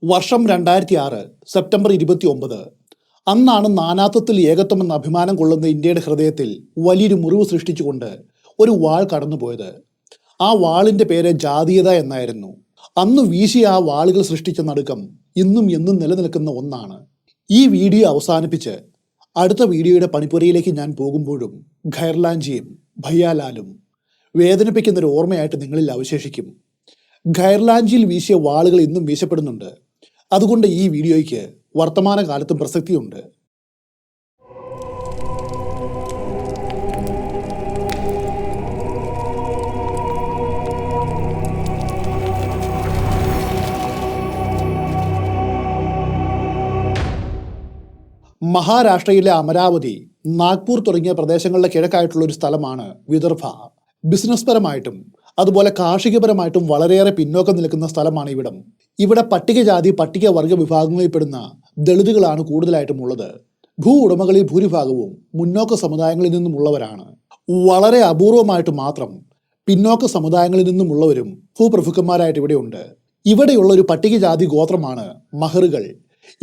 വർഷം 2006 സെപ്റ്റംബർ 29. അന്നാണ് നാനാത്വത്തിൽ ഏകത്വം എന്ന അഭിമാനം കൊള്ളുന്ന ഇന്ത്യയുടെ ഹൃദയത്തിൽ വലിയൊരു മുറിവ് സൃഷ്ടിച്ചുകൊണ്ട് ഒരു വാൾ കടന്നുപോയത്. ആ വാളിന്റെ പേര് ജാതീയത എന്നായിരുന്നു. അന്ന് വീശിയ ആ വാളുകൾ സൃഷ്ടിച്ച നടുക്കം ഇന്നും എന്നും നിലനിൽക്കുന്ന ഒന്നാണ്. ഈ വീഡിയോ അവസാനിപ്പിച്ച് അടുത്ത വീഡിയോയുടെ പണിപ്പുരയിലേക്ക് ഞാൻ പോകുമ്പോഴും ഖൈർലാൻജിയും ഭയ്യാലാലും വേദനിപ്പിക്കുന്ന ഒരു ഓർമ്മയായിട്ട് നിങ്ങളിൽ അവശേഷിക്കും. ഖൈർലാൻജിയിൽ വീശിയ വാളുകൾ ഇന്നും വീശപ്പെടുന്നുണ്ട്. അതുകൊണ്ട് ഈ വീഡിയോയ്ക്ക് വർത്തമാനകാലത്തും പ്രസക്തിയുണ്ട്. മഹാരാഷ്ട്രയിലെ അമരാവതി, നാഗ്പൂർ തുടങ്ങിയ പ്രദേശങ്ങളുടെ കിഴക്കായിട്ടുള്ള ഒരു സ്ഥലമാണ് വിദർഭ. ബിസിനസ് പരമായിട്ടും അതുപോലെ കാർഷികപരമായിട്ടും വളരെയേറെ പിന്നോക്കം നിൽക്കുന്ന സ്ഥലമാണ് ഇവിടം. ഇവിടെ പട്ടികജാതി പട്ടികവർഗ വിഭാഗങ്ങളിൽപ്പെടുന്ന ദളിതുകളാണ് കൂടുതലായിട്ടും ഉള്ളത്. ഭൂ ഉടമകളിൽ ഭൂരിഭാഗവും മുന്നോക്ക സമുദായങ്ങളിൽ നിന്നുമുള്ളവരാണ്. വളരെ അപൂർവമായിട്ട് മാത്രം പിന്നോക്ക സമുദായങ്ങളിൽ നിന്നുമുള്ളവരും ഭൂപ്രഭുക്കന്മാരായിട്ട് ഇവിടെയുണ്ട്. ഇവിടെയുള്ള ഒരു പട്ടികജാതി ഗോത്രമാണ് മഹറുകൾ.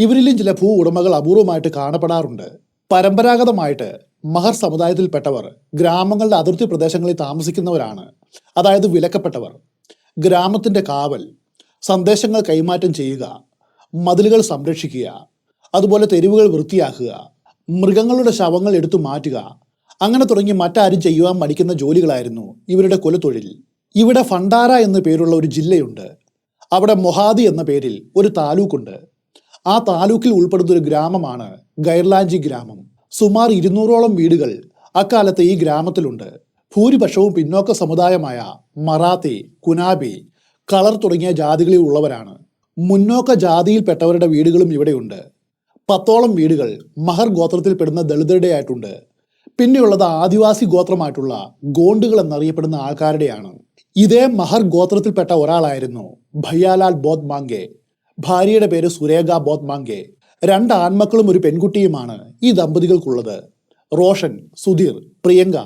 ഇവരിലും ചില ഭൂ ഉടമകൾ അപൂർവമായിട്ട് കാണപ്പെടാറുണ്ട്. പരമ്പരാഗതമായിട്ട് മഹർ സമുദായത്തിൽപ്പെട്ടവർ ഗ്രാമങ്ങളുടെ അതിർത്തി പ്രദേശങ്ങളിൽ താമസിക്കുന്നവരാണ്. അതായത് വിലക്കപ്പെട്ടവർ. ഗ്രാമത്തിന്റെ കാവൽ, സന്ദേശങ്ങൾ കൈമാറ്റം ചെയ്യുക, മതിലുകൾ സംരക്ഷിക്കുക, അതുപോലെ തെരുവുകൾ വൃത്തിയാക്കുക, മൃഗങ്ങളുടെ ശവങ്ങൾ എടുത്തു മാറ്റുക, അങ്ങനെ തുടങ്ങി മറ്റാരും ചെയ്യുവാൻ മടിക്കുന്ന ജോലികളായിരുന്നു ഇവരുടെ കുലത്തൊഴിൽ. ഇവിടെ ഫണ്ടാര എന്ന പേരുള്ള ഒരു ജില്ലയുണ്ട്. അവിടെ മൊഹാദി എന്ന പേരിൽ ഒരു താലൂക്കുണ്ട്. ആ താലൂക്കിൽ ഉൾപ്പെടുന്ന ഒരു ഗ്രാമമാണ് ഖൈർലാൻജി ഗ്രാമം. സുമാർ 200ഓളം വീടുകൾ അക്കാലത്ത് ഈ ഗ്രാമത്തിലുണ്ട്. ഭൂരിപക്ഷവും പിന്നോക്ക സമുദായമായ മറാത്തി, കുനാബി, കളർ തുടങ്ങിയ ജാതികളിൽ ഉള്ളവരാണ്. മുന്നോക്ക ജാതിയിൽപ്പെട്ടവരുടെ വീടുകളും ഇവിടെയുണ്ട്. 10ഓളം വീടുകൾ മഹർ ഗോത്രത്തിൽപ്പെടുന്ന ദളിതരുടെ ആയിട്ടുണ്ട്. പിന്നെയുള്ളത് ആദിവാസി ഗോത്രമായിട്ടുള്ള ഗോണ്ടുകൾ എന്നറിയപ്പെടുന്ന ആൾക്കാരുടെയാണ്. ഇതേ മഹർ ഗോത്രത്തിൽപ്പെട്ട ഒരാളായിരുന്നു ഭയ്യാലാൽ ബോത്ത് മാംഗെ. ഭാര്യയുടെ പേര് സുരേഖ ബോത്ത് മാംഗെ. 2 ആൺമക്കളും ഒരു പെൺകുട്ടിയുമാണ് ഈ ദമ്പതികൾക്കുള്ളത്. റോഷൻ, സുധീർ, പ്രിയങ്ക,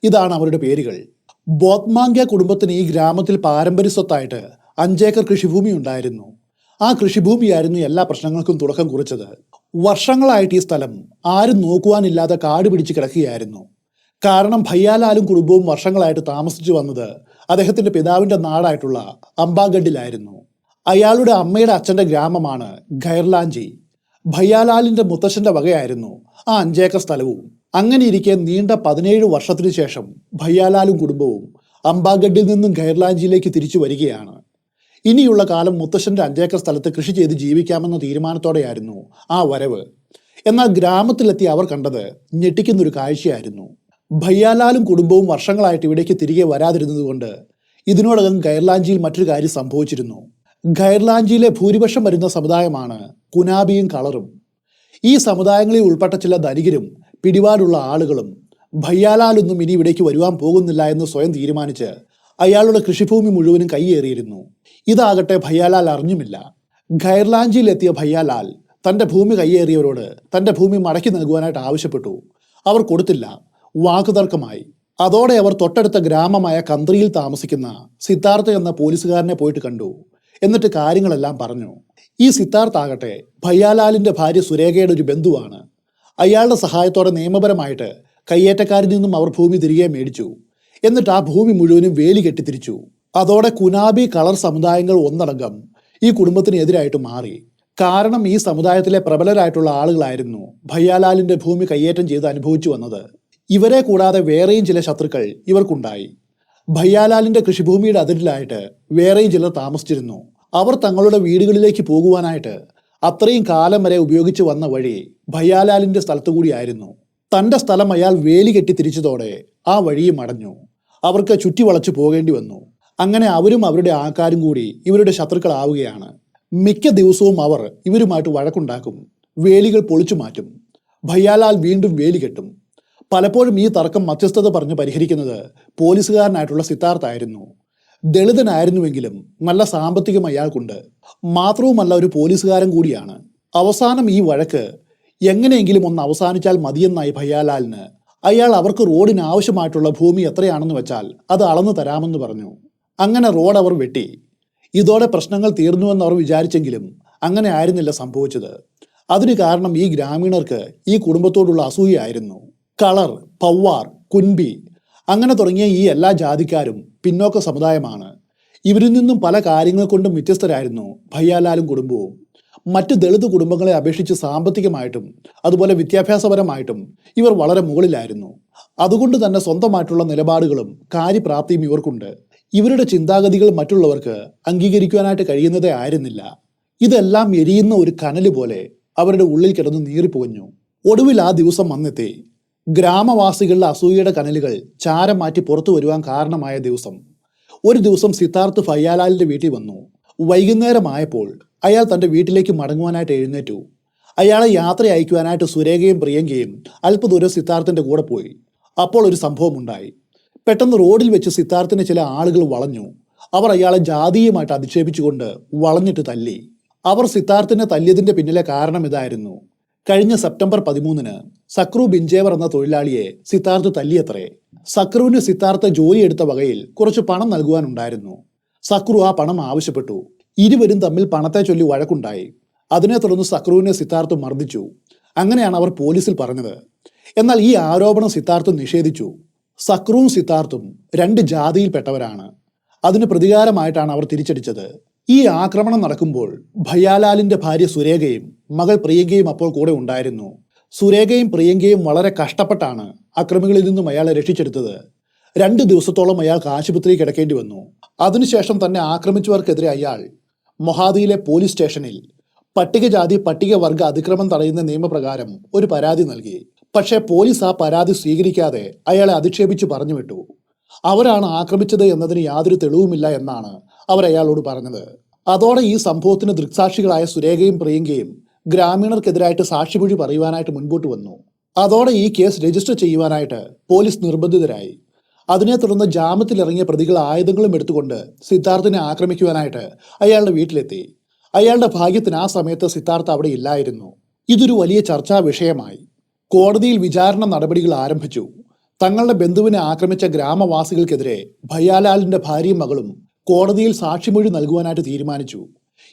ഇതാണ് അവരുടെ പേരുകൾ. ബോത്മാംഗ്യ കുടുംബത്തിന് ഈ ഗ്രാമത്തിൽ പാരമ്പര്യ സ്വത്തായിട്ട് 5 ഏക്കർ കൃഷിഭൂമി ഉണ്ടായിരുന്നു. ആ കൃഷിഭൂമിയായിരുന്നു എല്ലാ പ്രശ്നങ്ങൾക്കും തുടക്കം കുറിച്ചത്. വർഷങ്ങളായിട്ട് ഈ സ്ഥലം ആരും നോക്കുവാനില്ലാതെ കാട് പിടിച്ച് കിടക്കുകയായിരുന്നു. കാരണം ഭയ്യാലാലും കുടുംബവും വർഷങ്ങളായിട്ട് താമസിച്ചു വന്നത് അദ്ദേഹത്തിന്റെ പിതാവിന്റെ നാടായിട്ടുള്ള അംബാഗഡിലായിരുന്നു. അയാളുടെ അമ്മയുടെ അച്ഛന്റെ ഗ്രാമമാണ് ഖൈർലാൻജി. ഭയ്യാലാലിന്റെ മുത്തശ്ശന്റെ വകയായിരുന്നു ആ 5 ഏക്കർ സ്ഥലവും. അങ്ങനെ ഇരിക്കെ നീണ്ട 17 വർഷത്തിനു ശേഷം ഭയ്യാലാലും കുടുംബവും അംബാഗഡിൽ നിന്നും ഖൈർലാൻജിയിലേക്ക് തിരിച്ചു വരികയാണ്. ഇനിയുള്ള കാലം മുത്തശ്ശന്റെ 5 ഏക്കർ സ്ഥലത്ത് കൃഷി ചെയ്ത് ജീവിക്കാമെന്ന തീരുമാനത്തോടെയായിരുന്നു ആ വരവ്. എന്നാൽ ഗ്രാമത്തിലെത്തി അവർ കണ്ടത് ഞെട്ടിക്കുന്നൊരു കാഴ്ചയായിരുന്നു. ഭയ്യാലാലും കുടുംബവും വർഷങ്ങളായിട്ട് ഇവിടേക്ക് തിരികെ വരാതിരുന്നതുകൊണ്ട് ഇതിനോടകം ഖൈർലാൻജിയിൽ മറ്റൊരു കാര്യം സംഭവിച്ചിരുന്നു. ഖൈർലാൻജിയിലെ ഭൂരിപക്ഷം വരുന്ന സമുദായമാണ് കുനാബിയും കളറും. ഈ സമുദായങ്ങളിൽ ഉൾപ്പെട്ട ചില ധനികരും പിടിപാടുള്ള ആളുകളും ഭയ്യാലാലൊന്നും ഇനി ഇവിടേക്ക് വരുവാൻ പോകുന്നില്ല എന്ന് സ്വയം തീരുമാനിച്ച് അയാളുടെ കൃഷിഭൂമി മുഴുവനും കൈയേറിയിരുന്നു. ഇതാകട്ടെ ഭയ്യാലാൽ അറിഞ്ഞുമില്ല. ഖൈർലാൻജിയിലെത്തിയ ഭയ്യാലാൽ തൻ്റെ ഭൂമി കൈയേറിയവരോട് തൻ്റെ ഭൂമി മടക്കി നൽകുവാനായിട്ട് ആവശ്യപ്പെട്ടു. അവർ കൊടുത്തില്ല. വാക്കുതർക്കമായി. അതോടെ അവർ തൊട്ടടുത്ത ഗ്രാമമായ കന്ത്രിയിൽ താമസിക്കുന്ന സിദ്ധാർത്ഥ എന്ന പോലീസുകാരനെ പോയിട്ട് കണ്ടു. എന്നിട്ട് കാര്യങ്ങളെല്ലാം പറഞ്ഞു. ഈ സിദ്ധാർത്ഥ ആകട്ടെ ഭയ്യാലാലിന്റെ ഭാര്യ സുരേഖയുടെ ഒരു ബന്ധുവാണ്. അയാളുടെ സഹായത്തോടെ നിയമപരമായിട്ട് കയ്യേറ്റക്കാരിൽ നിന്നും അവർ ഭൂമി തിരികെ മേടിച്ചു. എന്നിട്ട് ആ ഭൂമി മുഴുവനും വേലി കെട്ടിത്തിരിച്ചു. അതോടെ കുനാബി, കളർ സമുദായങ്ങൾ ഒന്നടങ്കം ഈ കുടുംബത്തിന് എതിരായിട്ട് മാറി. കാരണം ഈ സമുദായത്തിലെ പ്രബലരായിട്ടുള്ള ആളുകളായിരുന്നു ഭയ്യാലാലിന്റെ ഭൂമി കയ്യേറ്റം ചെയ്ത് അനുഭവിച്ചു വന്നത്. ഇവരെ കൂടാതെ വേറെയും ചില ശത്രുക്കൾ ഇവർക്കുണ്ടായി. ഭയ്യാലാലിന്റെ കൃഷിഭൂമിയുടെ അതിരിലായിട്ട് വേറെയും ചിലർ താമസിച്ചിരുന്നു. അവർ തങ്ങളുടെ വീടുകളിലേക്ക് പോകുവാനായിട്ട് അത്രയും കാലം വരെ ഉപയോഗിച്ച് വന്ന വഴി ഭയ്യാലാലിന്റെ സ്ഥലത്തു കൂടിയായിരുന്നു. തൻ്റെ സ്ഥലം അയാൾ വേലി കെട്ടി തിരിച്ചതോടെ ആ വഴിയും അടഞ്ഞു. അവർക്ക് ചുറ്റി വളച്ചു പോകേണ്ടി വന്നു. അങ്ങനെ അവരും അവരുടെ ആൾക്കാരും കൂടി ഇവരുടെ ശത്രുക്കളാവുകയാണ്. മിക്ക ദിവസവും അവർ ഇവരുമായിട്ട് വഴക്കുണ്ടാക്കും. വേലികൾ പൊളിച്ചു മാറ്റും. ഭയ്യാലാൽ വീണ്ടും വേലി കെട്ടും. പലപ്പോഴും ഈ തർക്കം മധ്യസ്ഥത പറഞ്ഞ് പരിഹരിക്കുന്നത് പോലീസുകാരനായിട്ടുള്ള സിദ്ധാർത്ഥ ആയിരുന്നു. ദളിതനായിരുന്നുവെങ്കിലും നല്ല സാമ്പത്തികം അയാൾക്കുണ്ട്. മാത്രവുമല്ല ഒരു പോലീസുകാരൻ കൂടിയാണ്. അവസാനം ഈ വഴക്ക് എങ്ങനെയെങ്കിലും ഒന്ന് അവസാനിച്ചാൽ മതിയെന്നായി ഭയ്യാലാലിന്. അയാൾ അവർക്ക് റോഡിന് ആവശ്യമായിട്ടുള്ള ഭൂമി എത്രയാണെന്ന് വെച്ചാൽ അത് അളന്നു തരാമെന്ന് പറഞ്ഞു. അങ്ങനെ റോഡ് അവർ വെട്ടി. ഇതോടെ പ്രശ്നങ്ങൾ തീർന്നുവെന്ന് അവർ വിചാരിച്ചെങ്കിലും അങ്ങനെ ആയിരുന്നില്ല സംഭവിച്ചത്. അതിന് കാരണം ഈ ഗ്രാമീണർക്ക് ഈ കുടുംബത്തോടുള്ള അസൂയയായിരുന്നു. കളർ, പവ്വാർ, കുൻബി അങ്ങനെ തുടങ്ങിയ ഈ എല്ലാ ജാതിക്കാരും പിന്നോക്ക സമുദായമാണ്. ഇവരിൽ നിന്നും പല കാര്യങ്ങൾ കൊണ്ടും വ്യത്യസ്തരായിരുന്നു ഭയ്യാലാലും കുടുംബവും. മറ്റ് ദളിത് കുടുംബങ്ങളെ അപേക്ഷിച്ച് സാമ്പത്തികമായിട്ടും അതുപോലെ വിദ്യാഭ്യാസപരമായിട്ടും ഇവർ വളരെ മുകളിലായിരുന്നു. അതുകൊണ്ട് തന്നെ സ്വന്തമായിട്ടുള്ള നിലപാടുകളും കാര്യപ്രാപ്തിയും ഇവർക്കുണ്ട്. ഇവരുടെ ചിന്താഗതികൾ മറ്റുള്ളവർക്ക് അംഗീകരിക്കുവാനായിട്ട് കഴിയുന്നതേ ആയിരുന്നില്ല. ഇതെല്ലാം എരിയുന്ന ഒരു കനല് പോലെ അവരുടെ ഉള്ളിൽ കിടന്ന് നീറിപ്പുകഞ്ഞു. ഒടുവിൽ ആ ദിവസം വന്നെത്തി. ഗ്രാമവാസികളുടെ അസൂയയുടെ കനലുകൾ ചാരം മാറ്റി പുറത്തു വരുവാൻ കാരണമായ ദിവസം. ഒരു ദിവസം സിദ്ധാർത്ഥ് ഭയ്യാലാലിന്റെ വീട്ടിൽ വന്നു. വൈകുന്നേരമായപ്പോൾ അയാൾ തൻ്റെ വീട്ടിലേക്ക് മടങ്ങുവാനായിട്ട് എഴുന്നേറ്റു. അയാളെ യാത്ര അയക്കുവാനായിട്ട് സുരേഖയും പ്രിയങ്കയും അല്പദൂരം സിദ്ധാർത്ഥിന്റെ കൂടെ പോയി. അപ്പോൾ ഒരു സംഭവം ഉണ്ടായി. പെട്ടെന്ന് റോഡിൽ വെച്ച് സിദ്ധാർത്ഥിനെ ചില ആളുകൾ വളഞ്ഞു. അവർ അയാളെ ജാതീയമായിട്ട് അധിക്ഷേപിച്ചുകൊണ്ട് വളഞ്ഞിട്ട് തല്ലി. അവർ സിദ്ധാർത്ഥിനെ തല്ലിയതിന്റെ പിന്നിലെ കാരണം ഇതായിരുന്നു. കഴിഞ്ഞ സെപ്റ്റംബർ 13 സക്രു ബിഞ്ചേവർ എന്ന തൊഴിലാളിയെ സിദ്ധാർത്ഥ് തല്ലിയത്രേ. സക്രുവിന് സിദ്ധാർത്ഥ ജോലിയെടുത്ത വകയിൽ കുറച്ച് പണം നൽകുവാനുണ്ടായിരുന്നു. സക്രു ആ പണം ആവശ്യപ്പെട്ടു. ഇരുവരും തമ്മിൽ പണത്തെ ചൊല്ലി വഴക്കുണ്ടായി. അതിനെ തുടർന്ന് സക്രുവിനെ സിദ്ധാർത്ഥ് മർദ്ദിച്ചു. അങ്ങനെയാണ് അവർ പോലീസിൽ പറഞ്ഞത്. എന്നാൽ ഈ ആരോപണം സിദ്ധാർത്ഥ് നിഷേധിച്ചു. സക്രുവും സിദ്ധാർത്ഥും രണ്ട് ജാതിയിൽപ്പെട്ടവരാണ്. അതിന് പ്രതികാരമായിട്ടാണ് അവർ തിരിച്ചടിച്ചത്. ഈ ആക്രമണം നടക്കുമ്പോൾ ഭയ്യാലാലിന്റെ ഭാര്യ സുരേഖയും മകൾ പ്രിയങ്കയും അപ്പോൾ കൂടെ ഉണ്ടായിരുന്നു. സുരേഖയും പ്രിയങ്കയും വളരെ കഷ്ടപ്പെട്ടാണ് അക്രമികളിൽ നിന്നും അയാളെ രക്ഷിച്ചെടുത്തത്. 2 ദിവസത്തോളം അയാൾക്ക് ആശുപത്രിയിൽ കിടക്കേണ്ടി വന്നു. അതിനുശേഷം തന്നെ ആക്രമിച്ചവർക്കെതിരെ അയാൾ മൊഹാദിയിലെ പോലീസ് സ്റ്റേഷനിൽ പട്ടികജാതി പട്ടികവർഗ അതിക്രമം തടയുന്ന നിയമപ്രകാരം ഒരു പരാതി നൽകി. പക്ഷേ പോലീസ് ആ പരാതി സ്വീകരിക്കാതെ അയാളെ അധിക്ഷേപിച്ച് പറഞ്ഞുവിട്ടു. അവരാണ് ആക്രമിച്ചത് എന്നതിന് യാതൊരു തെളിവുമില്ല എന്നാണ് അവർ അയാളോട് പറഞ്ഞത്. അതോടെ ഈ സംഭവത്തിന് ദൃക്സാക്ഷികളായ സുരേഖയും പ്രിയങ്കയും ഗ്രാമീണർക്കെതിരായിട്ട് സാക്ഷിമൊഴി പറയുവാനായിട്ട് മുൻപോട്ട് വന്നു. അതോടെ ഈ കേസ് രജിസ്റ്റർ ചെയ്യുവാനായിട്ട് പോലീസ് നിർബന്ധിതരായി. അതിനെ തുടർന്ന് ജാമ്യത്തിലിറങ്ങിയ പ്രതികൾ ആയുധങ്ങളും എടുത്തുകൊണ്ട് സിദ്ധാർത്ഥിനെ ആക്രമിക്കുവാനായിട്ട് അയാളുടെ വീട്ടിലെത്തി. അയാളുടെ ഭാഗ്യത്തിന് ആ സമയത്ത് സിദ്ധാർത്ഥ അവിടെ ഇല്ലായിരുന്നു. ഇതൊരു വലിയ ചർച്ചാ വിഷയമായി. കോടതിയിൽ വിചാരണ നടപടികൾ ആരംഭിച്ചു. തങ്ങളുടെ ബന്ധുവിനെ ആക്രമിച്ച ഗ്രാമവാസികൾക്കെതിരെ ഭയ്യാലാലിന്റെ ഭാര്യയും മകളും കോടതിയിൽ സാക്ഷിമൊഴി നൽകുവാനായിട്ട് തീരുമാനിച്ചു.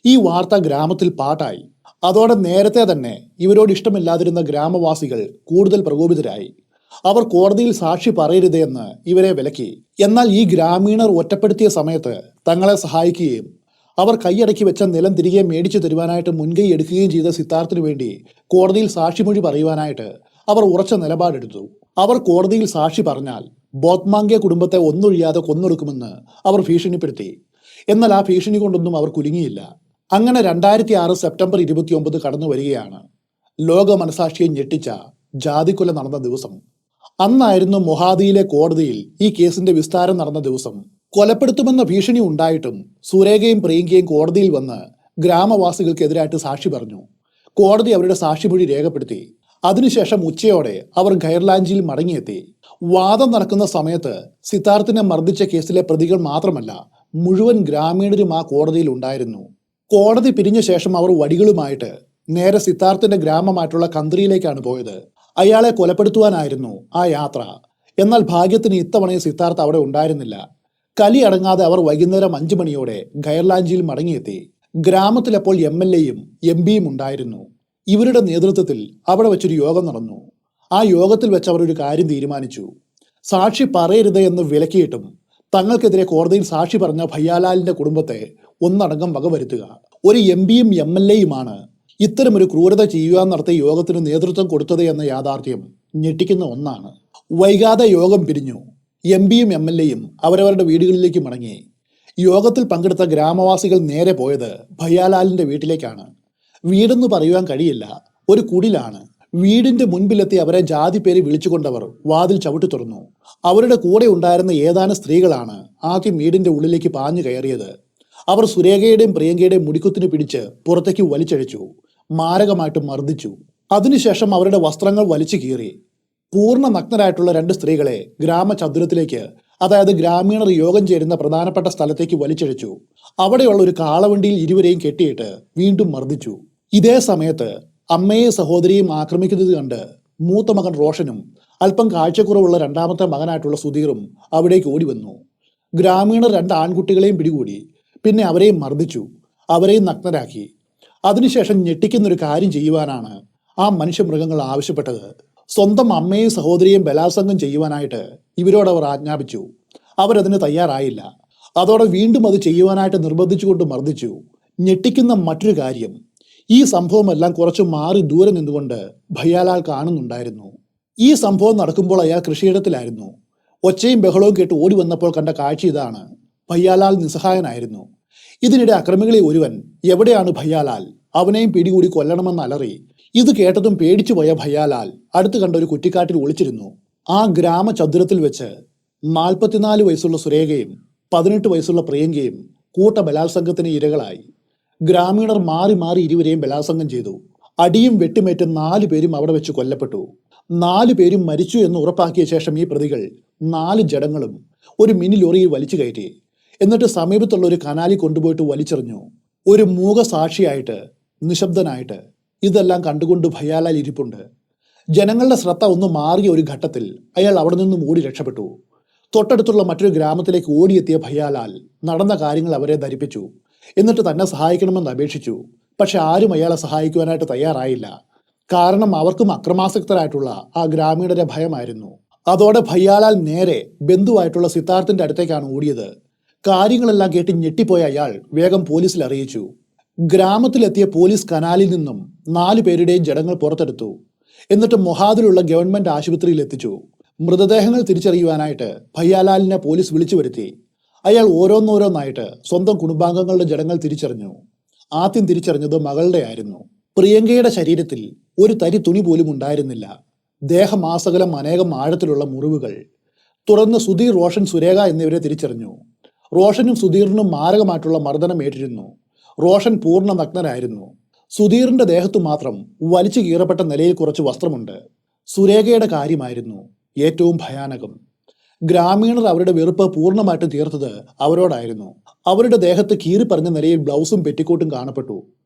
ഈ വാർത്ത ഗ്രാമത്തിൽ പാട്ടായി. അതോടെ നേരത്തെ തന്നെ ഇവരോട് ഇഷ്ടമില്ലാതിരുന്ന ഗ്രാമവാസികൾ കൂടുതൽ പ്രകോപിതരായി. അവർ കോടതിയിൽ സാക്ഷി പറയരുതേ എന്ന് ഇവരെ വിലക്കി. എന്നാൽ ഈ ഗ്രാമീണർ ഒറ്റപ്പെടുത്തിയ സമയത്ത് തങ്ങളെ സഹായിക്കുകയും അവർ കൈയടക്കി വെച്ച നിലം തിരികെ മേടിച്ചു തരുവാനായിട്ട് മുൻകൈ എടുക്കുകയും ചെയ്ത സിദ്ധാർത്ഥിനു വേണ്ടി കോടതിയിൽ സാക്ഷിമൊഴി പറയുവാനായിട്ട് അവർ ഉറച്ച നിലപാടെടുത്തു. അവർ കോടതിയിൽ സാക്ഷി പറഞ്ഞാൽ ബോത്മാംഗ്യ കുടുംബത്തെ ഒന്നൊഴിയാതെ കൊന്നൊടുക്കുമെന്ന് അവർ ഭീഷണിപ്പെടുത്തി. എന്നാൽ ആ ഭീഷണി കൊണ്ടൊന്നും അവർ കുലുങ്ങിയില്ല. അങ്ങനെ 2006 സെപ്റ്റംബർ 29 കടന്നു വരികയാണ്. ലോക മനസാക്ഷിയെ ഞെട്ടിച്ച ജാതിക്കൊല നടന്ന ദിവസം. അന്നായിരുന്നു മൊഹാദിയിലെ കോടതിയിൽ ഈ കേസിന്റെ വിസ്താരം നടന്ന ദിവസം. കൊലപ്പെടുത്തുമെന്ന ഭീഷണി ഉണ്ടായിട്ടും സുരേഖയും പ്രിയങ്കയും കോടതിയിൽ വന്ന് ഗ്രാമവാസികൾക്കെതിരായിട്ട് സാക്ഷി പറഞ്ഞു. കോടതി അവരുടെ സാക്ഷിമൊഴി രേഖപ്പെടുത്തി. അതിനുശേഷം ഉച്ചയോടെ അവർ ഖൈർലാഞ്ചിയിൽ മടങ്ങിയെത്തി. വാദം നടക്കുന്ന സമയത്ത് സിദ്ധാർത്ഥിനെ മർദ്ദിച്ച കേസിലെ പ്രതികൾ മാത്രമല്ല, മുഴുവൻ ഗ്രാമീണരും ആ കോടതിയിൽ ഉണ്ടായിരുന്നു. കോടതി പിരിഞ്ഞ ശേഷം അവർ വടികളുമായിട്ട് നേരെ സിദ്ധാർത്ഥിന്റെ ഗ്രാമമായിട്ടുള്ള കന്ത്രിയിലേക്കാണ് പോയത്. അയാളെ കൊലപ്പെടുത്തുവാനായിരുന്നു ആ യാത്ര. എന്നാൽ ഭാഗ്യത്തിന് ഇത്തവണയും സിദ്ധാർത്ഥ അവിടെ ഉണ്ടായിരുന്നില്ല. കലി അടങ്ങാതെ അവർ വൈകുന്നേരം 5 മണിയോടെ ഖൈർലാഞ്ചിയിൽ മടങ്ങിയെത്തി. ഗ്രാമത്തിലപ്പോൾ MLA-യും MP-യും ഉണ്ടായിരുന്നു. ഇവരുടെ നേതൃത്വത്തിൽ അവിടെ വെച്ചൊരു യോഗം നടന്നു. ആ യോഗത്തിൽ വെച്ച് അവർ ഒരു കാര്യം തീരുമാനിച്ചു. സാക്ഷി പറയരുത് എന്ന് വിലക്കിയിട്ടും തങ്ങൾക്കെതിരെ കോടതിയിൽ സാക്ഷി പറഞ്ഞ ഭയ്യാലാലിന്റെ കുടുംബത്തെ ഒന്നടങ്കം വകവരുത്തുക. ഒരു MP-യും MLA-യുമാണ് ഇത്തരമൊരു ക്രൂരത ചെയ്യുവാൻ നടത്തിയ യോഗത്തിന് നേതൃത്വം കൊടുത്തത് എന്ന യാഥാർത്ഥ്യം ഞെട്ടിക്കുന്ന ഒന്നാണ്. വൈകാതെ യോഗം പിരിഞ്ഞു. MP-യും MLA-യും അവരവരുടെ വീടുകളിലേക്ക് മടങ്ങി. യോഗത്തിൽ പങ്കെടുത്ത ഗ്രാമവാസികൾ നേരെ പോയത് ഭയ്യാലാലിന്റെ വീട്ടിലേക്കാണ്. വീടെന്ന് പറയുവാൻ കഴിയില്ല, ഒരു കുടിലാണ്. വീടിന്റെ മുൻപിലെത്തി അവരെ ജാതി പേര് വിളിച്ചുകൊണ്ടവർ വാതിൽ ചവിട്ടി തുറന്നു. അവരുടെ കൂടെ ഉണ്ടായിരുന്ന ഏതാനും സ്ത്രീകളാണ് ആദ്യം വീടിന്റെ ഉള്ളിലേക്ക് പാഞ്ഞു കയറിയത്. അവർ സുരേഖയുടെയും പ്രിയങ്കയുടെയും മുടിക്കുത്തിന് പിടിച്ച് പുറത്തേക്ക് വലിച്ചഴിച്ചു. മാരകമായിട്ട് മർദ്ദിച്ചു. അതിനുശേഷം അവരുടെ വസ്ത്രങ്ങൾ വലിച്ചു കീറി. പൂർണ്ണ നഗ്നരായിട്ടുള്ള 2 സ്ത്രീകളെ ഗ്രാമചതുരത്തിലേക്ക്, അതായത് ഗ്രാമീണർ യോഗം ചേരുന്ന പ്രധാനപ്പെട്ട സ്ഥലത്തേക്ക് വലിച്ചഴിച്ചു. അവിടെയുള്ള ഒരു കാളവണ്ടിയിൽ ഇരുവരെയും കെട്ടിയിട്ട് വീണ്ടും മർദ്ദിച്ചു. ഇതേ സമയത്ത് അമ്മയെയും സഹോദരിയും ആക്രമിക്കുന്നത് കണ്ട് മൂത്ത മകൻ റോഷനും അല്പം കാഴ്ചക്കുറവുള്ള രണ്ടാമത്തെ മകനായിട്ടുള്ള സുധീറും അവിടേക്ക് ഓടി വന്നു. ഗ്രാമീണർ 2 ആൺകുട്ടികളെയും പിടികൂടി. പിന്നെ അവരെയും മർദ്ദിച്ചു. അവരെയും നഗ്നരാക്കി. അതിനുശേഷം ഞെട്ടിക്കുന്നൊരു കാര്യം ചെയ്യുവാനാണ് ആ മനുഷ്യമൃഗങ്ങൾ ആവശ്യപ്പെട്ടത്. സ്വന്തം അമ്മയെയും സഹോദരിയെയും ബലാത്സംഗം ചെയ്യുവാനായിട്ട് ഇവരോട് അവർ ആജ്ഞാപിച്ചു. അവരതിന് തയ്യാറായില്ല. അതോടെ വീണ്ടും അത് ചെയ്യുവാനായിട്ട് നിർബന്ധിച്ചുകൊണ്ട് മർദ്ദിച്ചു. ഞെട്ടിക്കുന്ന മറ്റൊരു കാര്യം, ഈ സംഭവമെല്ലാം കുറച്ച് മാറി ദൂരെ നിന്നുകൊണ്ട് ഭയ്യാലാൽ കാണുന്നുണ്ടായിരുന്നു. ഈ സംഭവം നടക്കുമ്പോൾ അയാൾ കൃഷിയിടത്തിലായിരുന്നു. ഒച്ചയും ബഹളവും കേട്ട് ഓടി വന്നപ്പോൾ കണ്ട കാഴ്ച ഇതാണ്. ഭയ്യാലാൽ നിസ്സഹായനായിരുന്നു. ഇതിനിടെ അക്രമികളിൽ ഒരുവൻ, എവിടെയാണ് ഭയ്യാലാൽ, അവനെയും പിടികൂടി കൊല്ലണമെന്ന് അലറി. ഇത് കേട്ടതും പേടിച്ചു പോയ ഭയ്യാലാൽ അടുത്ത് കണ്ട ഒരു കുറ്റിക്കാട്ടിൽ ഒളിച്ചിരുന്നു. ആ ഗ്രാമചതുരത്തിൽ വെച്ച് 44 വയസ്സുള്ള സുരേഖയും 18 വയസ്സുള്ള പ്രിയങ്കയും കൂട്ട ബലാത്സംഗത്തിന് ഇരകളായി. ഗ്രാമീണർ മാറി മാറി ഇരുവരെയും ബലാത്സംഗം ചെയ്തു. അടിയും വെട്ടുമേറ്റ് 4 പേരും അവിടെ വെച്ച് കൊല്ലപ്പെട്ടു. 4 പേരും മരിച്ചു എന്ന് ഉറപ്പാക്കിയ ശേഷം ഈ പ്രതികൾ 4 ജഡങ്ങളും ഒരു മിനി ലോറിയിൽ വലിച്ചു കയറ്റി. എന്നിട്ട് സമീപത്തുള്ള ഒരു കനാലിൽ കൊണ്ടുപോയിട്ട് വലിച്ചെറിഞ്ഞു. ഒരു മൂക സാക്ഷിയായിട്ട്, നിശബ്ദനായിട്ട് ഇതെല്ലാം കണ്ടുകൊണ്ട് ഭയ്യാലാൽ ഇരിപ്പുണ്ട്. ജനങ്ങളുടെ ശ്രദ്ധ ഒന്ന് മാറിയ ഒരു ഘട്ടത്തിൽ അയാൾ അവിടെ നിന്നും ഓടി രക്ഷപ്പെട്ടു. തൊട്ടടുത്തുള്ള മറ്റൊരു ഗ്രാമത്തിലേക്ക് ഓടിയെത്തിയ ഭയ്യാലാൽ നടന്ന കാര്യങ്ങൾ അവരെ ധരിപ്പിച്ചു. എന്നിട്ട് തന്നെ സഹായിക്കണമെന്ന് അപേക്ഷിച്ചു. പക്ഷെ ആരും അയാളെ സഹായിക്കുവാനായിട്ട് തയ്യാറായില്ല. കാരണം അവർക്കും അക്രമാസക്തരായിട്ടുള്ള ആ ഗ്രാമീണരെ ഭയമായിരുന്നു. അതോടെ ഭയ്യാലാൽ നേരെ ബന്ധുവായിട്ടുള്ള സിദ്ധാർത്ഥിന്റെ അടുത്തേക്കാണ് ഓടിയത്. കാര്യങ്ങളെല്ലാം കേട്ട് ഞെട്ടിപ്പോയ അയാൾ വേഗം പോലീസിൽ അറിയിച്ചു. ഗ്രാമത്തിലെത്തിയ പോലീസ് കനാലിൽ നിന്നും 4 പേരുടെയും ജഡങ്ങൾ പുറത്തെടുത്തു. എന്നിട്ട് മൊഹാദിലുള്ള ഗവൺമെന്റ് ആശുപത്രിയിൽ എത്തിച്ചു. മൃതദേഹങ്ങൾ തിരിച്ചറിയുവാനായിട്ട് ഭയ്യാലാലിനെ പോലീസ് വിളിച്ചു വരുത്തി. അയാൾ ഓരോന്നോരോന്നായിട്ട് സ്വന്തം കുടുംബാംഗങ്ങളുടെ ജഡങ്ങൾ തിരിച്ചറിഞ്ഞു. ആദ്യം തിരിച്ചറിഞ്ഞത് മകളുടെ ആയിരുന്നു. പ്രിയങ്കയുടെ ശരീരത്തിൽ ഒരു തരി തുണി പോലും ഉണ്ടായിരുന്നില്ല. ദേഹമാസകലം അനേകം ആഴത്തിലുള്ള മുറിവുകൾ. തുടർന്ന് സുധീർ, റോഷൻ, സുരേഖ എന്നിവരെ തിരിച്ചറിഞ്ഞു. റോഷനും സുധീറിനും മാരകമായിട്ടുള്ള മർദ്ദനം ഏറ്റിരുന്നു. റോഷൻ പൂർണ്ണ നഗ്നരായിരുന്നു. സുധീറിന്റെ ദേഹത്തു മാത്രം വലിച്ചു കീറപ്പെട്ട നിലയിൽ കുറച്ച് വസ്ത്രമുണ്ട്. സുരേഖയുടെ കാര്യമായിരുന്നു ഏറ്റവും ഭയാനകം. ഗ്രാമീണർ അവരുടെ വെറുപ്പ് പൂർണ്ണമായിട്ട് തീർത്തത് അവരോടായിരുന്നു. അവരുടെ ദേഹത്ത് കീറിപ്പറഞ്ഞ നിലയിൽ ബ്ലൗസും പെറ്റിക്കോട്ടും കാണപ്പെട്ടു.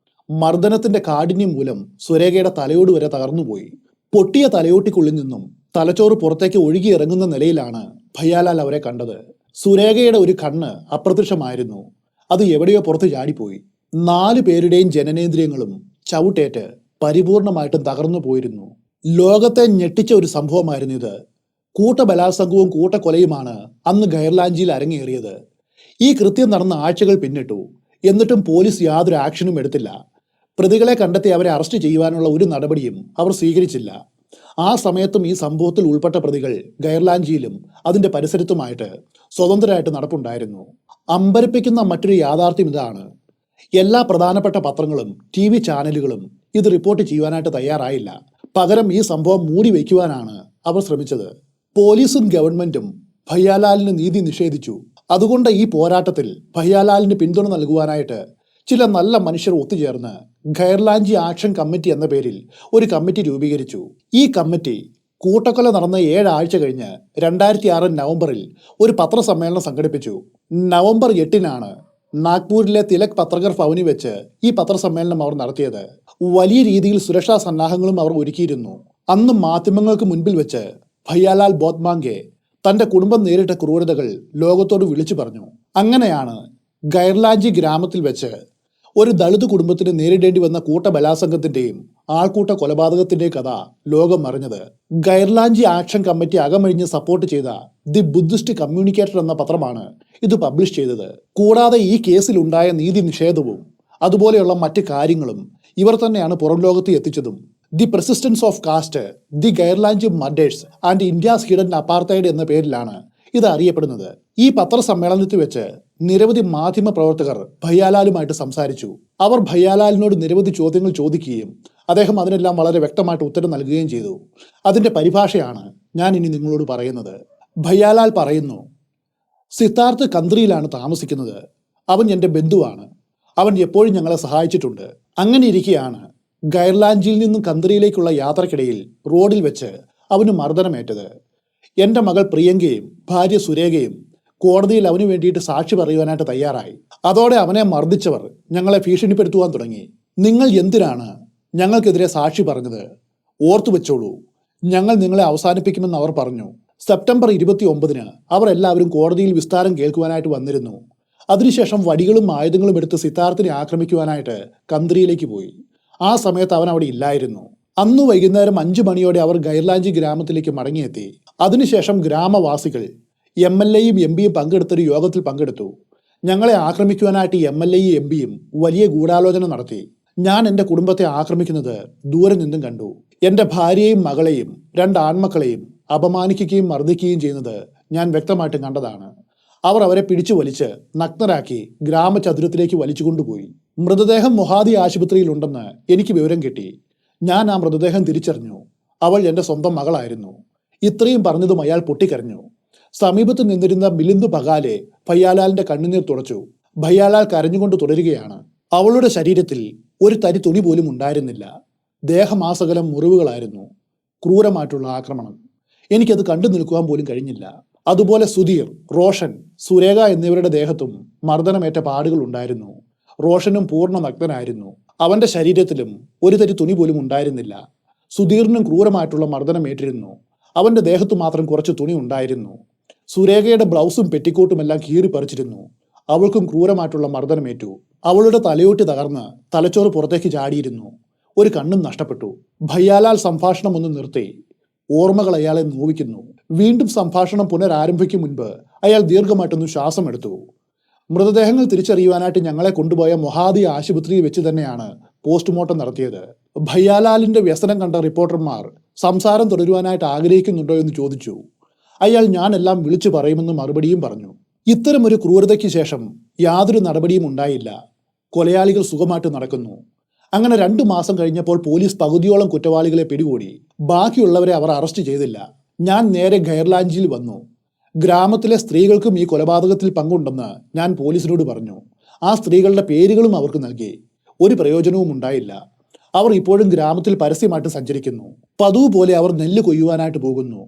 മർദ്ദനത്തിന്റെ കാഠിന്യം മൂലം സുരേഖയുടെ തലയോട് വരെ തകർന്നുപോയി. പൊട്ടിയ തലയോട്ടിക്കുള്ളിൽ നിന്നും തലച്ചോറ് പുറത്തേക്ക് ഒഴുകിയിറങ്ങുന്ന നിലയിലാണ് ഭയ്യാലാൽ അവരെ കണ്ടത്. സുരേഖയുടെ ഒരു കണ്ണ് അപ്രത്യക്ഷമായിരുന്നു. അത് എവിടെയോ പുറത്ത് ചാടിപ്പോയി. 4 പേരുടെയും ജനനേന്ദ്രിയങ്ങളും ചവിട്ടേറ്റ് പരിപൂർണമായിട്ടും തകർന്നു പോയിരുന്നു. ലോകത്തെ ഞെട്ടിച്ച ഒരു സംഭവമായിരുന്നു ഇത്. കൂട്ടബലാത്സംഗവും കൂട്ടക്കൊലയുമാണ് അന്ന് ഗൈർലാഞ്ചിയിൽ അരങ്ങേറിയത്. ഈ കൃത്യം നടന്ന ആഴ്ചകൾ പിന്നിട്ടു. എന്നിട്ടും പോലീസ് യാതൊരു ആക്ഷനും എടുത്തില്ല. പ്രതികളെ കണ്ടെത്തി അവരെ അറസ്റ്റ് ചെയ്യുവാനുള്ള ഒരു നടപടിയും അവർ സ്വീകരിച്ചില്ല. ആ സമയത്തും ഈ സംഭവത്തിൽ ഉൾപ്പെട്ട പ്രതികൾ ഗൈർലാഞ്ചിയിലും അതിന്റെ പരിസരത്തുമായിട്ട് സ്വതന്ത്രരായിട്ട് നടപ്പുണ്ടായിരുന്നു. അമ്പരപ്പിക്കുന്ന മറ്റൊരു യാഥാർത്ഥ്യം ഇതാണ്. എല്ലാ പ്രധാനപ്പെട്ട പത്രങ്ങളും TV ചാനലുകളും ഇത് റിപ്പോർട്ട് ചെയ്യുവാനായിട്ട് തയ്യാറായില്ല. പകരം ഈ സംഭവം മൂടി വയ്ക്കുവാനാണ് അവർ ശ്രമിച്ചത്. പോലീസും ഗവൺമെന്റും ഭയ്യാലാലിന് നീതി നിഷേധിച്ചു. അതുകൊണ്ട് ഈ പോരാട്ടത്തിൽ ഭയ്യാലാലിന് പിന്തുണ നൽകുവാനായിട്ട് ചില നല്ല മനുഷ്യർ ഒത്തുചേർന്ന് ഗൈർലാഞ്ചി ആക്ഷൻ കമ്മിറ്റി എന്ന പേരിൽ ഒരു കമ്മിറ്റി രൂപീകരിച്ചു. ഈ കമ്മിറ്റി കൂട്ടക്കൊല നടന്ന 7 ആഴ്ച കഴിഞ്ഞ് 2006 നവംബറിൽ ഒരു പത്രസമ്മേളനം സംഘടിപ്പിച്ചു. നവംബർ 8-നാണ് നാഗ്പൂരിലെ തിലക് പത്രകർ ഭവനിൽ വെച്ച് ഈ പത്രസമ്മേളനം അവർ നടത്തിയത്. വലിയ രീതിയിൽ സുരക്ഷാ സന്നാഹങ്ങളും അവർ ഒരുക്കിയിരുന്നു. അന്ന് മാധ്യമങ്ങൾക്ക് മുൻപിൽ വെച്ച് ഭയ്യാലാൽ ബോത്മാംഗെ തന്റെ കുടുംബം നേരിട്ട ക്രൂരതകൾ ലോകത്തോട് വിളിച്ചു പറഞ്ഞു. അങ്ങനെയാണ് ഗൈർലാഞ്ചി ഗ്രാമത്തിൽ വെച്ച് ഒരു ദളിത് കുടുംബത്തിന് നേരിടേണ്ടി വന്ന കൂട്ട ബലാത്സംഗത്തിന്റെയും ആൾക്കൂട്ട കൊലപാതകത്തിന്റെയും കഥ ലോകം അറിഞ്ഞത്. ഗൈർലാഞ്ചി ആക്ഷൻ കമ്മിറ്റി അകമഴിഞ്ഞ് സപ്പോർട്ട് ചെയ്ത ദി ബുദ്ധിസ്റ്റ് കമ്മ്യൂണിക്കേറ്റർ എന്ന പത്രമാണ് ഇത് പബ്ലിഷ് ചെയ്തത്. കൂടാതെ ഈ കേസിലുണ്ടായ നീതി നിഷേധവും അതുപോലെയുള്ള മറ്റ് കാര്യങ്ങളും ഇവർ തന്നെയാണ് പുറം ലോകത്ത് എത്തിച്ചതും. The persistence of caste, the Khairlanji murders and India's hidden apartheid എന്ന പേരിലാണ് ഇത് അറിയപ്പെടുന്നത്. ഈ പത്രസമ്മേളനത്തിൽ വെച്ച് നിരവധി മാധ്യമ പ്രവർത്തകർ ഭയ്യാലാലുമായിട്ട് സംസാരിച്ചു. അവർ ഭയ്യാലാലിനോട് നിരവധി ചോദ്യങ്ങൾ ചോദിക്കുകയും അദ്ദേഹം അതിനെല്ലാം വളരെ വ്യക്തമായിട്ട് ഉത്തരം നൽകുകയും ചെയ്തു. അതിന്റെ പരിഭാഷയാണ് ഞാൻ ഇനി നിങ്ങളോട് പറയുന്നത്. ഭയ്യാലാൽ പറയുന്നു, സിദ്ധാർത്ഥ് കന്ത്രിയിലാണ് താമസിക്കുന്നത്. അവൻ എൻ്റെ ബന്ധുവാണ്. അവൻ എപ്പോഴും ഞങ്ങളെ സഹായിച്ചിട്ടുണ്ട്. അങ്ങനെ ഇരിക്കെയാണ് ഗൈർലാഞ്ചിയിൽ നിന്നും കന്ത്രിയിലേക്കുള്ള യാത്രക്കിടയിൽ റോഡിൽ വെച്ച് അവന് മർദ്ദനമേറ്റത്. എൻ്റെ മകൾ പ്രിയങ്കയും ഭാര്യ സുരേഖയും കോടതിയിൽ അവന് വേണ്ടിയിട്ട് സാക്ഷി പറയുവാനായിട്ട് തയ്യാറായി. അതോടെ അവനെ മർദ്ദിച്ചവർ ഞങ്ങളെ ഭീഷണിപ്പെടുത്തുവാൻ തുടങ്ങി. നിങ്ങൾ എന്തിനാണ് ഞങ്ങൾക്കെതിരെ സാക്ഷി പറഞ്ഞത്? ഓർത്തു വെച്ചോളൂ, ഞങ്ങൾ നിങ്ങളെ അവസാനിപ്പിക്കുമെന്ന് അവർ പറഞ്ഞു. സെപ്റ്റംബർ 29-ന് അവർ എല്ലാവരും കോടതിയിൽ വിസ്താരം കേൾക്കുവാനായിട്ട് വന്നിരുന്നു. അതിനുശേഷം വടികളും ആയുധങ്ങളും എടുത്ത് സിദ്ധാർത്ഥിനെ ആക്രമിക്കുവാനായിട്ട് കന്ത്രിയിലേക്ക് പോയി. ആ സമയത്ത് അവൻ അവിടെ ഇല്ലായിരുന്നു. അന്ന് വൈകുന്നേരം 5 മണിയോടെ അവർ ഗൈർലാഞ്ചി ഗ്രാമത്തിലേക്ക് മടങ്ങിയെത്തി. അതിനുശേഷം ഗ്രാമവാസികൾ MLAയും MP യും പങ്കെടുത്തൊരു യോഗത്തിൽ പങ്കെടുത്തു. ഞങ്ങളെ ആക്രമിക്കുവാനായിട്ട് MLAയും MP യും വലിയ ഗൂഢാലോചന നടത്തി. ഞാൻ എൻ്റെ കുടുംബത്തെ ആക്രമിക്കുന്നത് ദൂരെ നിന്നും കണ്ടു. എൻ്റെ ഭാര്യയെയും മകളെയും 2 ആൺമക്കളെയും അപമാനിക്കുകയും മർദ്ദിക്കുകയും ചെയ്യുന്നത് ഞാൻ വ്യക്തമായിട്ടും കണ്ടതാണ്. അവർ അവരെ പിടിച്ചു വലിച്ച് നഗ്നരാക്കി ഗ്രാമചതുരത്തിലേക്ക് വലിച്ചുകൊണ്ടുപോയി. മൃതദേഹം മൊഹാദി ആശുപത്രിയിലുണ്ടെന്ന് എനിക്ക് വിവരം കിട്ടി. ഞാൻ ആ മൃതദേഹം തിരിച്ചറിഞ്ഞു. അവൾ എൻ്റെ സ്വന്തം മകളായിരുന്നു. ഇത്രയും പറഞ്ഞതും അയാൾ പൊട്ടിക്കരഞ്ഞു. സമീപത്ത് നിന്നിരുന്ന മിലിന്ദു പഗാലെ ഭയ്യാലാലിന്റെ കണ്ണുനീർ തുടച്ചു. ഭയ്യാലാൽ കരഞ്ഞുകൊണ്ട് തുടരുകയാണ്. അവളുടെ ശരീരത്തിൽ ഒരു തരി തുണി പോലും ഉണ്ടായിരുന്നില്ല. ദേഹമാസകലം മുറിവുകളായിരുന്നു. ക്രൂരമായിട്ടുള്ള ആക്രമണം. എനിക്കത് കണ്ടു നിൽക്കുവാൻ പോലും കഴിഞ്ഞില്ല. അതുപോലെ സുധീർ, റോഷൻ, സുരേഖ എന്നിവരുടെ ദേഹത്തും മർദ്ദനമേറ്റ പാടുകൾ ഉണ്ടായിരുന്നു. റോഷനും പൂർണ്ണ നഗ്നനായിരുന്നു. അവന്റെ ശരീരത്തിലും ഒരു തരി തുണി പോലും ഉണ്ടായിരുന്നില്ല. സുധീറിനും ക്രൂരമായിട്ടുള്ള മർദ്ദനമേറ്റിരുന്നു. അവന്റെ ദേഹത്തു മാത്രം കുറച്ച് തുണി ഉണ്ടായിരുന്നു. സുരേഖയുടെ ബ്ലൗസും പെറ്റിക്കോട്ടുമെല്ലാം കീറിപ്പറിച്ചിരുന്നു. അവൾക്കും ക്രൂരമായിട്ടുള്ള മർദ്ദനമേറ്റു. അവളുടെ തലയോട്ടി തകർന്ന് തലച്ചോറ് പുറത്തേക്ക് ചാടിയിരുന്നു. ഒരു കണ്ണും നഷ്ടപ്പെട്ടു. ഭയ്യാലാൽ സംഭാഷണം ഒന്ന് നിർത്തി. ഓർമ്മകൾ അയാളെ നോവിക്കുന്നു. വീണ്ടും സംഭാഷണം പുനരാരംഭിക്കും മുൻപ് അയാൾ ദീർഘമായിട്ടൊന്ന് ശ്വാസം എടുത്തു. മൃതദേഹങ്ങൾ തിരിച്ചറിയുവാനായിട്ട് ഞങ്ങളെ കൊണ്ടുപോയ മൊഹാദി ആശുപത്രിയിൽ വെച്ച് തന്നെയാണ് പോസ്റ്റ്മോർട്ടം നടത്തിയത്. ഭയ്യാലാലിന്റെ വ്യസനം കണ്ട റിപ്പോർട്ടർമാർ സംസാരം തുടരുവാനായിട്ട് ആഗ്രഹിക്കുന്നുണ്ടോ എന്ന് ചോദിച്ചു. അയാൾ ഞാനെല്ലാം വിളിച്ചു പറയുമെന്ന് മറുപടിയും പറഞ്ഞു. ഇത്തരമൊരു ക്രൂരതയ്ക്ക് ശേഷം യാതൊരു നടപടിയും ഉണ്ടായില്ല. കൊലയാളികൾ സുഖമായിട്ട് നടക്കുന്നു. അങ്ങനെ 2 മാസം കഴിഞ്ഞപ്പോൾ പോലീസ് പകുതിയോളം കുറ്റവാളികളെ പിടികൂടി. ബാക്കിയുള്ളവരെ അവർ അറസ്റ്റ് ചെയ്തില്ല. ഞാൻ നേരെ ഗൈർലാഞ്ചിയിൽ വന്നു. ഗ്രാമത്തിലെ സ്ത്രീകൾക്കും ഈ കൊലപാതകത്തിൽ പങ്കുണ്ടെന്ന് ഞാൻ പോലീസിനോട് പറഞ്ഞു. ആ സ്ത്രീകളുടെ പേരുകളും അവർക്ക് നൽകി. ഒരു പ്രയോജനവും ഉണ്ടായില്ല. അവർ ഇപ്പോഴും ഗ്രാമത്തിൽ പരസ്യമായിട്ട് സഞ്ചരിക്കുന്നു. പതിവ് പോലെ അവർ നെല്ല് കൊയ്യുവാനായിട്ട് പോകുന്നു.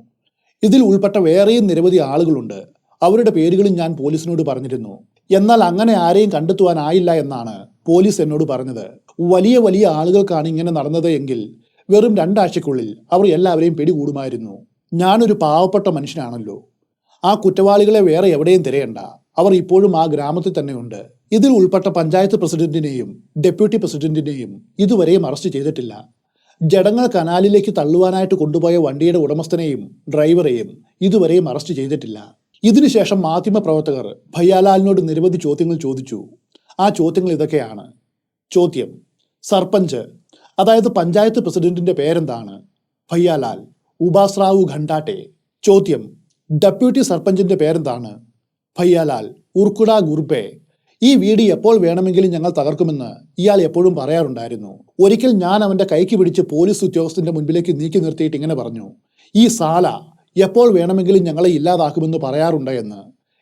ഇതിൽ ഉൾപ്പെട്ട വേറെയും നിരവധി ആളുകളുണ്ട്. അവരുടെ പേരുകളും ഞാൻ പോലീസിനോട് പറഞ്ഞിരുന്നു. എന്നാൽ അങ്ങനെ ആരെയും കണ്ടെത്തുവാനായില്ല എന്നാണ് പോലീസ് എന്നോട് പറഞ്ഞത്. വലിയ വലിയ ആളുകൾക്കാണ് ഇങ്ങനെ നടന്നത് എങ്കിൽ വെറും 2 ആഴ്ചയ്ക്കുള്ളിൽ അവർ എല്ലാവരെയും പിടികൂടുമായിരുന്നു. ഞാനൊരു പാവപ്പെട്ട മനുഷ്യനാണല്ലോ. ആ കുറ്റവാളികളെ വേറെ എവിടെയും തിരയണ്ട. അവർ ഇപ്പോഴും ആ ഗ്രാമത്തിൽ തന്നെയുണ്ട്. ഇതിൽ ഉൾപ്പെട്ട പഞ്ചായത്ത് പ്രസിഡന്റിനെയും ഡെപ്യൂട്ടി പ്രസിഡന്റിനെയും ഇതുവരെയും അറസ്റ്റ് ചെയ്തിട്ടില്ല. ജഡങ്ങൾ കനാലിലേക്ക് തള്ളുവാനായിട്ട് കൊണ്ടുപോയ വണ്ടിയുടെ ഉടമസ്ഥനെയും ഡ്രൈവറെയും ഇതുവരെയും അറസ്റ്റ് ചെയ്തിട്ടില്ല. ഇതിനുശേഷം മാധ്യമപ്രവർത്തകർ ഭയ്യാലാലിനോട് നിരവധി ചോദ്യങ്ങൾ ചോദിച്ചു. ആ ചോദ്യങ്ങൾ ഇതൊക്കെയാണ്. ചോദ്യം: സർപഞ്ച് അതായത് പഞ്ചായത്ത് പ്രസിഡന്റിന്റെ പേരെന്താണ്? ഭയ്യാലാൽ: ഉപാസ്രാവു ഖണ്ടാട്ടെ. ചോദ്യം: ഡെപ്യൂട്ടി സർപഞ്ചിന്റെ പേരെന്താണ്? ഭയ്യാലാൽ: ഉർക്കുട ഗുർബെ. ഈ വീട് എപ്പോൾ വേണമെങ്കിലും ഞങ്ങൾ തകർക്കുമെന്ന് ഇയാൾ എപ്പോഴും പറയാറുണ്ടായിരുന്നു. ഒരിക്കൽ ഞാൻ അവന്റെ കൈക്ക് പിടിച്ച് പോലീസ് ഉദ്യോഗസ്ഥന്റെ മുൻപിലേക്ക് നീക്കി നിർത്തിയിട്ട് ഇങ്ങനെ പറഞ്ഞു: ഈ സാല എപ്പോൾ വേണമെങ്കിലും ഞങ്ങളെ ഇല്ലാതാക്കുമെന്ന് പറയാറുണ്ട് എന്ന്.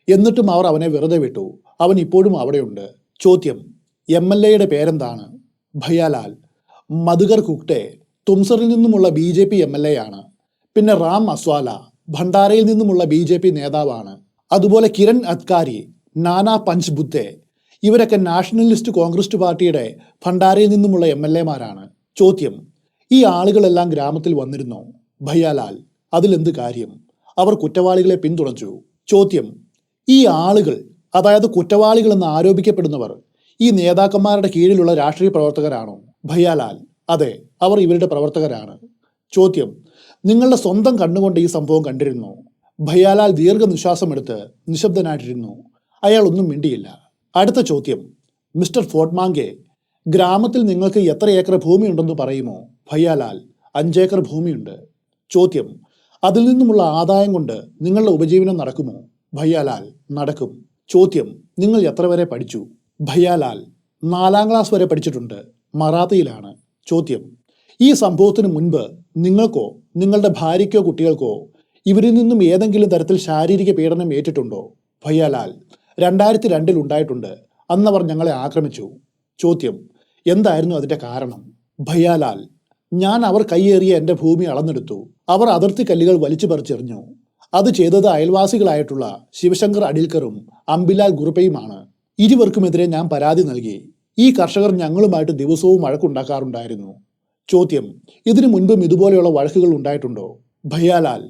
എന്നിട്ടും അവർ അവനെ വെറുതെ വിട്ടു. അവൻ ഇപ്പോഴും അവിടെയുണ്ട്. ചോദ്യം: MLAയുടെ പേരെന്താണ്? ഭയ്യാലാൽ: മധുകർ കുക്ടെ. തുംസറിൽ നിന്നുമുള്ള BJP MLA ആണ്. പിന്നെ റാം അസ്വാല ഭണ്ഡാരയിൽ നിന്നുമുള്ള BJP നേതാവാണ്. അതുപോലെ കിരൺ അദ്കാരി, നാനാ പഞ്ച്ബുദ്ധെ ഇവരൊക്കെ നാഷണലിസ്റ്റ് കോൺഗ്രസ് പാർട്ടിയുടെ ഭണ്ഡാരയിൽ നിന്നുമുള്ള MLAമാരാണ്. ചോദ്യം: ഈ ആളുകളെല്ലാം ഗ്രാമത്തിൽ വന്നിരുന്നോ? ഭയ്യാലാൽ: അതിലെന്ത് കാര്യം? അവർ കുറ്റവാളികളെ പിന്തുണച്ചു. ചോദ്യം: ഈ ആളുകൾ അതായത് കുറ്റവാളികളെന്ന് ആരോപിക്കപ്പെടുന്നവർ ഈ നേതാക്കന്മാരുടെ കീഴിലുള്ള രാഷ്ട്രീയ പ്രവർത്തകരാണോ? ഭയ്യാലാൽ: അതെ, അവർ ഇവരുടെ പ്രവർത്തകരാണ്. ചോദ്യം: നിങ്ങളുടെ സ്വന്തം കണ്ണുകൊണ്ട് ഈ സംഭവം കണ്ടിരുന്നോ? ഭയ്യാലാൽ ദീർഘനിശ്വാസം എടുത്ത് നിശബ്ദനായിട്ടിരുന്നു. അയാൾ ഒന്നും മിണ്ടിയില്ല. അടുത്ത ചോദ്യം: മിസ്റ്റർ ഫോർട്ട്മാങ്കെ, ഗ്രാമത്തിൽ നിങ്ങൾക്ക് എത്ര ഏക്കർ ഭൂമിയുണ്ടെന്ന് പറയുമോ? ഭയ്യാലാൽ: 5 ഏക്കർ ഭൂമിയുണ്ട്. ചോദ്യം: അതിൽ നിന്നുമുള്ള ആദായം കൊണ്ട് നിങ്ങളുടെ ഉപജീവനം നടക്കുമോ? ഭയ്യാലാൽ: നടക്കും. ചോദ്യം: നിങ്ങൾ എത്ര വരെ പഠിച്ചു? ഭയ്യാലാൽ: 4ാം ക്ലാസ് വരെ പഠിച്ചിട്ടുണ്ട്. മറാത്തിയിലാണ്. ചോദ്യം: ഈ സംഭവത്തിന് മുൻപ് നിങ്ങൾക്കോ നിങ്ങളുടെ ഭാര്യയ്ക്കോ കുട്ടികൾക്കോ ഇവരിൽ നിന്നും ഏതെങ്കിലും തരത്തിൽ ശാരീരിക പീഡനം ഏറ്റിട്ടുണ്ടോ? ഭയ്യാലാൽ: 2002 ഉണ്ടായിട്ടുണ്ട്. അന്നവർ ഞങ്ങളെ ആക്രമിച്ചു. ചോദ്യം: എന്തായിരുന്നു അതിന്റെ കാരണം? ഭയ്യാലാൽ: ഞാൻ അവർ കൈയേറിയ എൻ്റെ ഭൂമി അളന്നെടുത്തു. അവർ അതിർത്തി കല്ലുകൾ വലിച്ചു പറിച്ചെറിഞ്ഞു. അത് ചെയ്തത് അയൽവാസികളായിട്ടുള്ള ശിവശങ്കർ അഡിൽക്കറും അംബിലാൽ ഗുർബയുമാണ്. ഇരുവർക്കുമെതിരെ ഞാൻ പരാതി നൽകി. ഈ കർഷകർ ഞങ്ങളുമായിട്ട് ദിവസവും വഴക്കുണ്ടാക്കാറുണ്ടായിരുന്നു. ചോദ്യം: ഇതിനു മുൻപും ഇതുപോലെയുള്ള വഴക്കുകൾ ഉണ്ടായിട്ടുണ്ടോ? ഭയ്യാലാൽ: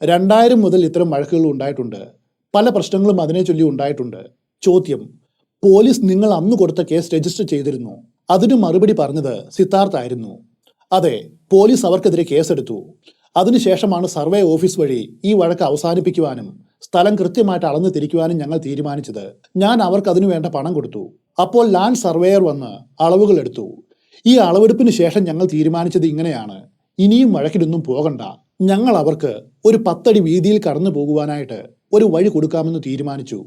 2000 മുതൽ ഇത്തരം വഴക്കുകൾ ഉണ്ടായിട്ടുണ്ട്. പല പ്രശ്നങ്ങളും അതിനെ ചൊല്ലി ഉണ്ടായിട്ടുണ്ട്. ചോദ്യം: പോലീസ് നിങ്ങൾ അന്ന് കൊടുത്ത കേസ് രജിസ്റ്റർ ചെയ്തിരുന്നു. അതിന് മറുപടി പറഞ്ഞത് സിദ്ധാർത്ഥ് ആയിരുന്നു. അതെ, പോലീസ് അവർക്കെതിരെ കേസെടുത്തു. അതിനുശേഷമാണ് സർവേ ഓഫീസ് വഴി ഈ വഴക്ക് അവസാനിപ്പിക്കുവാനും സ്ഥലം കൃത്യമായിട്ട് അളന്നു തിരിക്കുവാനും ഞങ്ങൾ തീരുമാനിച്ചത്. ഞാൻ അവർക്ക് അതിനു വേണ്ട പണം കൊടുത്തു. അപ്പോൾ ലാൻഡ് സർവേയർ വന്ന് അളവുകൾ എടുത്തു. ഈ അളവെടുപ്പിന് ശേഷം ഞങ്ങൾ തീരുമാനിച്ചത് ഇങ്ങനെയാണ്: ഇനിയും വഴക്കിലൊന്നും പോകണ്ട. ഞങ്ങൾ അവർക്ക് ഒരു 10 അടി വീതിയിൽ കടന്നു പോകുവാനായിട്ട് ഒരു വഴി കൊടുക്കാമെന്ന് തീരുമാനിച്ചു.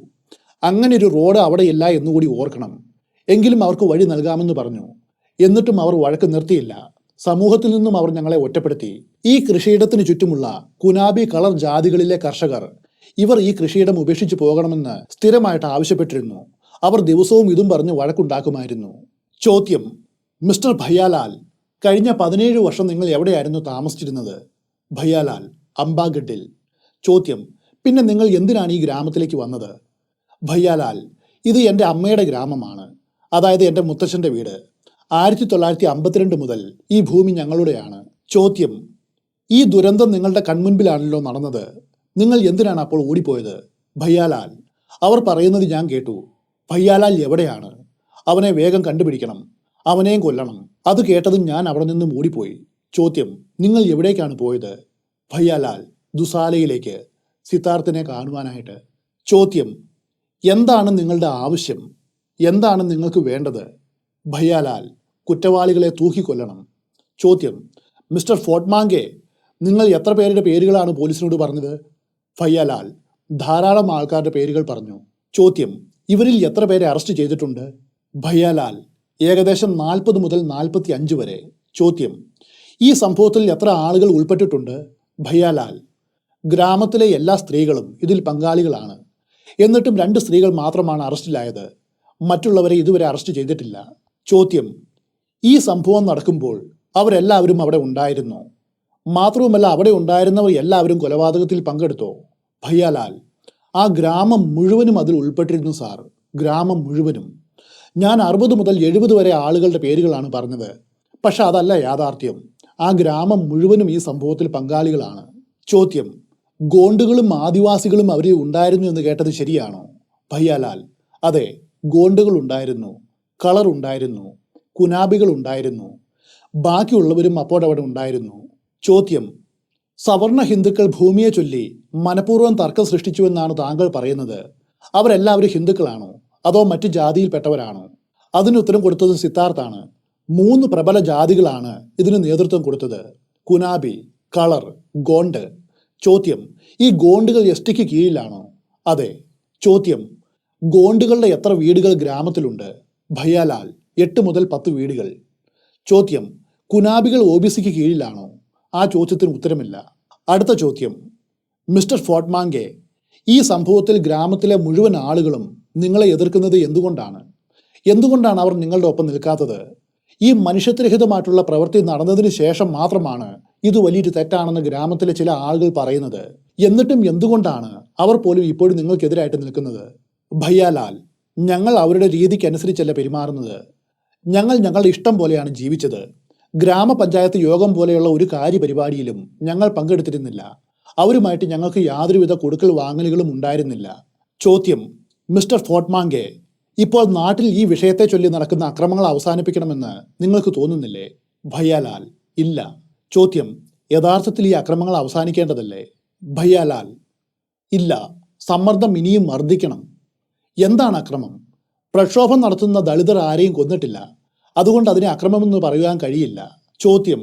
അങ്ങനെ ഒരു റോഡ് അവിടെ ഇല്ല എന്നുകൂടി ഓർക്കണം. എങ്കിലും അവർക്ക് വഴി നൽകാമെന്ന് പറഞ്ഞു. എന്നിട്ടും അവർ വഴക്ക് നിർത്തിയില്ല. സമൂഹത്തിൽ നിന്നും അവർ ഞങ്ങളെ ഒറ്റപ്പെടുത്തി. ഈ കൃഷിയിടത്തിന് ചുറ്റുമുള്ള കുനാബി കളർ ജാതികളിലെ കർഷകർ ഇവർ ഈ കൃഷിയിടം ഉപേക്ഷിച്ച് പോകണമെന്ന് സ്ഥിരമായിട്ട് ആവശ്യപ്പെട്ടിരുന്നു. അവർ ദിവസവും ഇതും പറഞ്ഞ് വഴക്കുണ്ടാക്കുമായിരുന്നു. ചോദ്യം: മിസ്റ്റർ ഭയ്യാലാൽ, കഴിഞ്ഞ 17 വർഷം നിങ്ങൾ എവിടെയായിരുന്നു താമസിച്ചിരുന്നത്? ഭയ്യാലാൽ: അംബാഗഡിൽ. ചോദ്യം: പിന്നെ നിങ്ങൾ എന്തിനാണ് ഈ ഗ്രാമത്തിലേക്ക് വന്നത്? ഭയ്യാലാൽ: ഇത് എൻ്റെ അമ്മയുടെ ഗ്രാമമാണ്, അതായത് എൻ്റെ മുത്തച്ഛൻ്റെ വീട്. 1952 മുതൽ ഈ ഭൂമി ഞങ്ങളുടെയാണ്. ചോദ്യം: ഈ ദുരന്തം നിങ്ങളുടെ കൺമുൻപിലാണല്ലോ നടന്നത്. നിങ്ങൾ എന്തിനാണ് അപ്പോൾ ഓടിപ്പോയത്? ഭയ്യാലാൽ: അവർ പറയുന്നത് ഞാൻ കേട്ടു. ഭയ്യാലാൽ എവിടെയാണ്? അവനെ വേഗം കണ്ടുപിടിക്കണം, അവനെയും കൊല്ലണം. അത് കേട്ടതും ഞാൻ അവിടെ നിന്നും ഓടിപ്പോയി. ചോദ്യം: നിങ്ങൾ എവിടേക്കാണ് പോയത്? ഭയ്യാലാൽ: ദുസാലയിലേക്ക്, സിദ്ധാർത്ഥിനെ കാണുവാനായിട്ട്. ചോദ്യം: എന്താണ് നിങ്ങളുടെ ആവശ്യം? എന്താണ് നിങ്ങൾക്ക് വേണ്ടത്? ഭയ്യാലാൽ: കുറ്റവാളികളെ തൂക്കിക്കൊല്ലണം. ചോദ്യം: മിസ്റ്റർ ഫോർട്ട്മാങ്കെ, നിങ്ങൾ എത്ര പേരുടെ പേരുകളാണ് പോലീസിനോട് പറഞ്ഞത്? ഭയ്യാലാൽ: ധാരാളം ആൾക്കാരുടെ പേരുകൾ പറഞ്ഞു. ചോദ്യം: ഇവരിൽ എത്ര പേരെ അറസ്റ്റ് ചെയ്തിട്ടുണ്ട്? ഭയ്യാലാൽ: ഏകദേശം 40 മുതൽ 45 വരെ. ചോദ്യം: ഈ സംഭവത്തിൽ എത്ര ആളുകൾ ഉൾപ്പെട്ടിട്ടുണ്ട്? ഭയ്യാലാൽ: ഗ്രാമത്തിലെ എല്ലാ സ്ത്രീകളും ഇതിൽ പങ്കാളികളാണ്. എന്നിട്ടും 2 സ്ത്രീകൾ മാത്രമാണ് അറസ്റ്റിലായത്. മറ്റുള്ളവരെ ഇതുവരെ അറസ്റ്റ് ചെയ്തിട്ടില്ല. ചോദ്യം: ഈ സംഭവം നടക്കുമ്പോൾ അവരെല്ലാവരും അവിടെ ഉണ്ടായിരുന്നു. മാത്രവുമല്ല, അവിടെ ഉണ്ടായിരുന്നവർ എല്ലാവരും കൊലപാതകത്തിൽ പങ്കെടുത്തോ? ഭയ്യാലാൽ: ആ ഗ്രാമം മുഴുവനും അതിൽ ഉൾപ്പെട്ടിരുന്നു സാർ, ഗ്രാമം മുഴുവനും. ഞാൻ 60 മുതൽ 70 വരെ ആളുകളുടെ പേരുകളാണ് പറഞ്ഞത്. പക്ഷെ അതല്ല യാഥാർത്ഥ്യം. ആ ഗ്രാമം മുഴുവനും ഈ സംഭവത്തിൽ പങ്കാളികളാണ്. ചോദ്യം: ഗോണ്ടുകളും ആദിവാസികളും അവരിൽ ഉണ്ടായിരുന്നു എന്ന് കേട്ടത് ശരിയാണോ? ഭയ്യാലാൽ: അതെ, ഗോണ്ടുകൾ ഉണ്ടായിരുന്നു, കളർ ഉണ്ടായിരുന്നു, കുനാബികൾ ഉണ്ടായിരുന്നു. ബാക്കിയുള്ളവരും അപ്പോഴവിടെ ഉണ്ടായിരുന്നു. ചോദ്യം: സവർണ ഹിന്ദുക്കൾ ഭൂമിയെ ചൊല്ലി മനഃപൂർവ്വം തർക്കം സൃഷ്ടിച്ചുവെന്നാണ് താങ്കൾ പറയുന്നത്. അവരെല്ലാവരും ഹിന്ദുക്കളാണോ അതോ മറ്റു ജാതിയിൽപ്പെട്ടവരാണോ? അതിന് ഉത്തരം കൊടുത്തത് സിദ്ധാർത്ഥാണ്. 3 പ്രബല ജാതികളാണ് ഇതിന് നേതൃത്വം കൊടുത്തത്: കുനാബി, കളർ, ഗോണ്ട്. ചോദ്യം: ഈ ഗോണ്ടുകൾ എസ്ടിക്ക് കീഴിലാണോ? അതെ. ചോദ്യം: ഗോണ്ടുകളുടെ എത്ര വീടുകൾ ഗ്രാമത്തിലുണ്ട്? ഭയ്യാലാൽ: 8 മുതൽ 10 വീടുകൾ. ചോദ്യം: കുനാബികൾ OBCക്ക് കീഴിലാണോ? ആ ചോദ്യത്തിന് ഉത്തരമില്ല. അടുത്ത ചോദ്യം: മിസ്റ്റർ ഫോർട്ട്മാങ്കെ, ഈ സംഭവത്തിൽ ഗ്രാമത്തിലെ മുഴുവൻ ആളുകളും നിങ്ങളെ എതിർക്കുന്നത് എന്തുകൊണ്ടാണ്? എന്തുകൊണ്ടാണ് അവർ നിങ്ങളുടെ ഒപ്പം നിൽക്കാത്തത്? ഈ മനുഷ്യത്വരഹിതമായിട്ടുള്ള പ്രവൃത്തി നടന്നതിന് ശേഷം മാത്രമാണ് ഇത് വലിയൊരു തെറ്റാണെന്ന് ഗ്രാമത്തിലെ ചില ആളുകൾ പറയുന്നത്. എന്നിട്ടും എന്തുകൊണ്ടാണ് അവർ പോലും ഇപ്പോഴും നിങ്ങൾക്കെതിരായിട്ട് നിൽക്കുന്നത്? ഭയ്യാലാൽ: ഞങ്ങൾ അവരുടെ രീതിക്കനുസരിച്ചല്ല പെരുമാറുന്നത്. ഞങ്ങൾ ഞങ്ങളുടെ ഇഷ്ടം പോലെയാണ് ജീവിച്ചത്. ഗ്രാമപഞ്ചായത്ത് യോഗം പോലെയുള്ള ഒരു കാര്യപരിപാടിയിലും ഞങ്ങൾ പങ്കെടുത്തിരുന്നില്ല. അവരുമായിട്ട് ഞങ്ങൾക്ക് യാതൊരുവിധ കൊടുക്കൽ വാങ്ങലുകളും ഉണ്ടായിരുന്നില്ല. ചോദ്യം: മിസ്റ്റർ ഫോർട്ട്മാങ്കെ, ഇപ്പോൾ നാട്ടിൽ ഈ വിഷയത്തെ ചൊല്ലി നടക്കുന്ന അക്രമങ്ങൾ അവസാനിപ്പിക്കണമെന്ന് നിങ്ങൾക്ക് തോന്നുന്നില്ലേ? ഭയ്യാലാൽ: ഇല്ല. ചോദ്യം: യഥാർത്ഥത്തിൽ ഈ അക്രമങ്ങൾ അവസാനിക്കേണ്ടതല്ലേ? ഭയ്യാലാൽ: ഇല്ല, സമ്മർദ്ദം ഇനിയും വർദ്ധിക്കണം. എന്താണ് അക്രമം? പ്രക്ഷോഭം നടത്തുന്ന ദളിതർ ആരെയും കൊന്നിട്ടില്ല. അതുകൊണ്ട് അതിനെ അക്രമമെന്ന് പറയുവാൻ കഴിയില്ല. ചോദ്യം: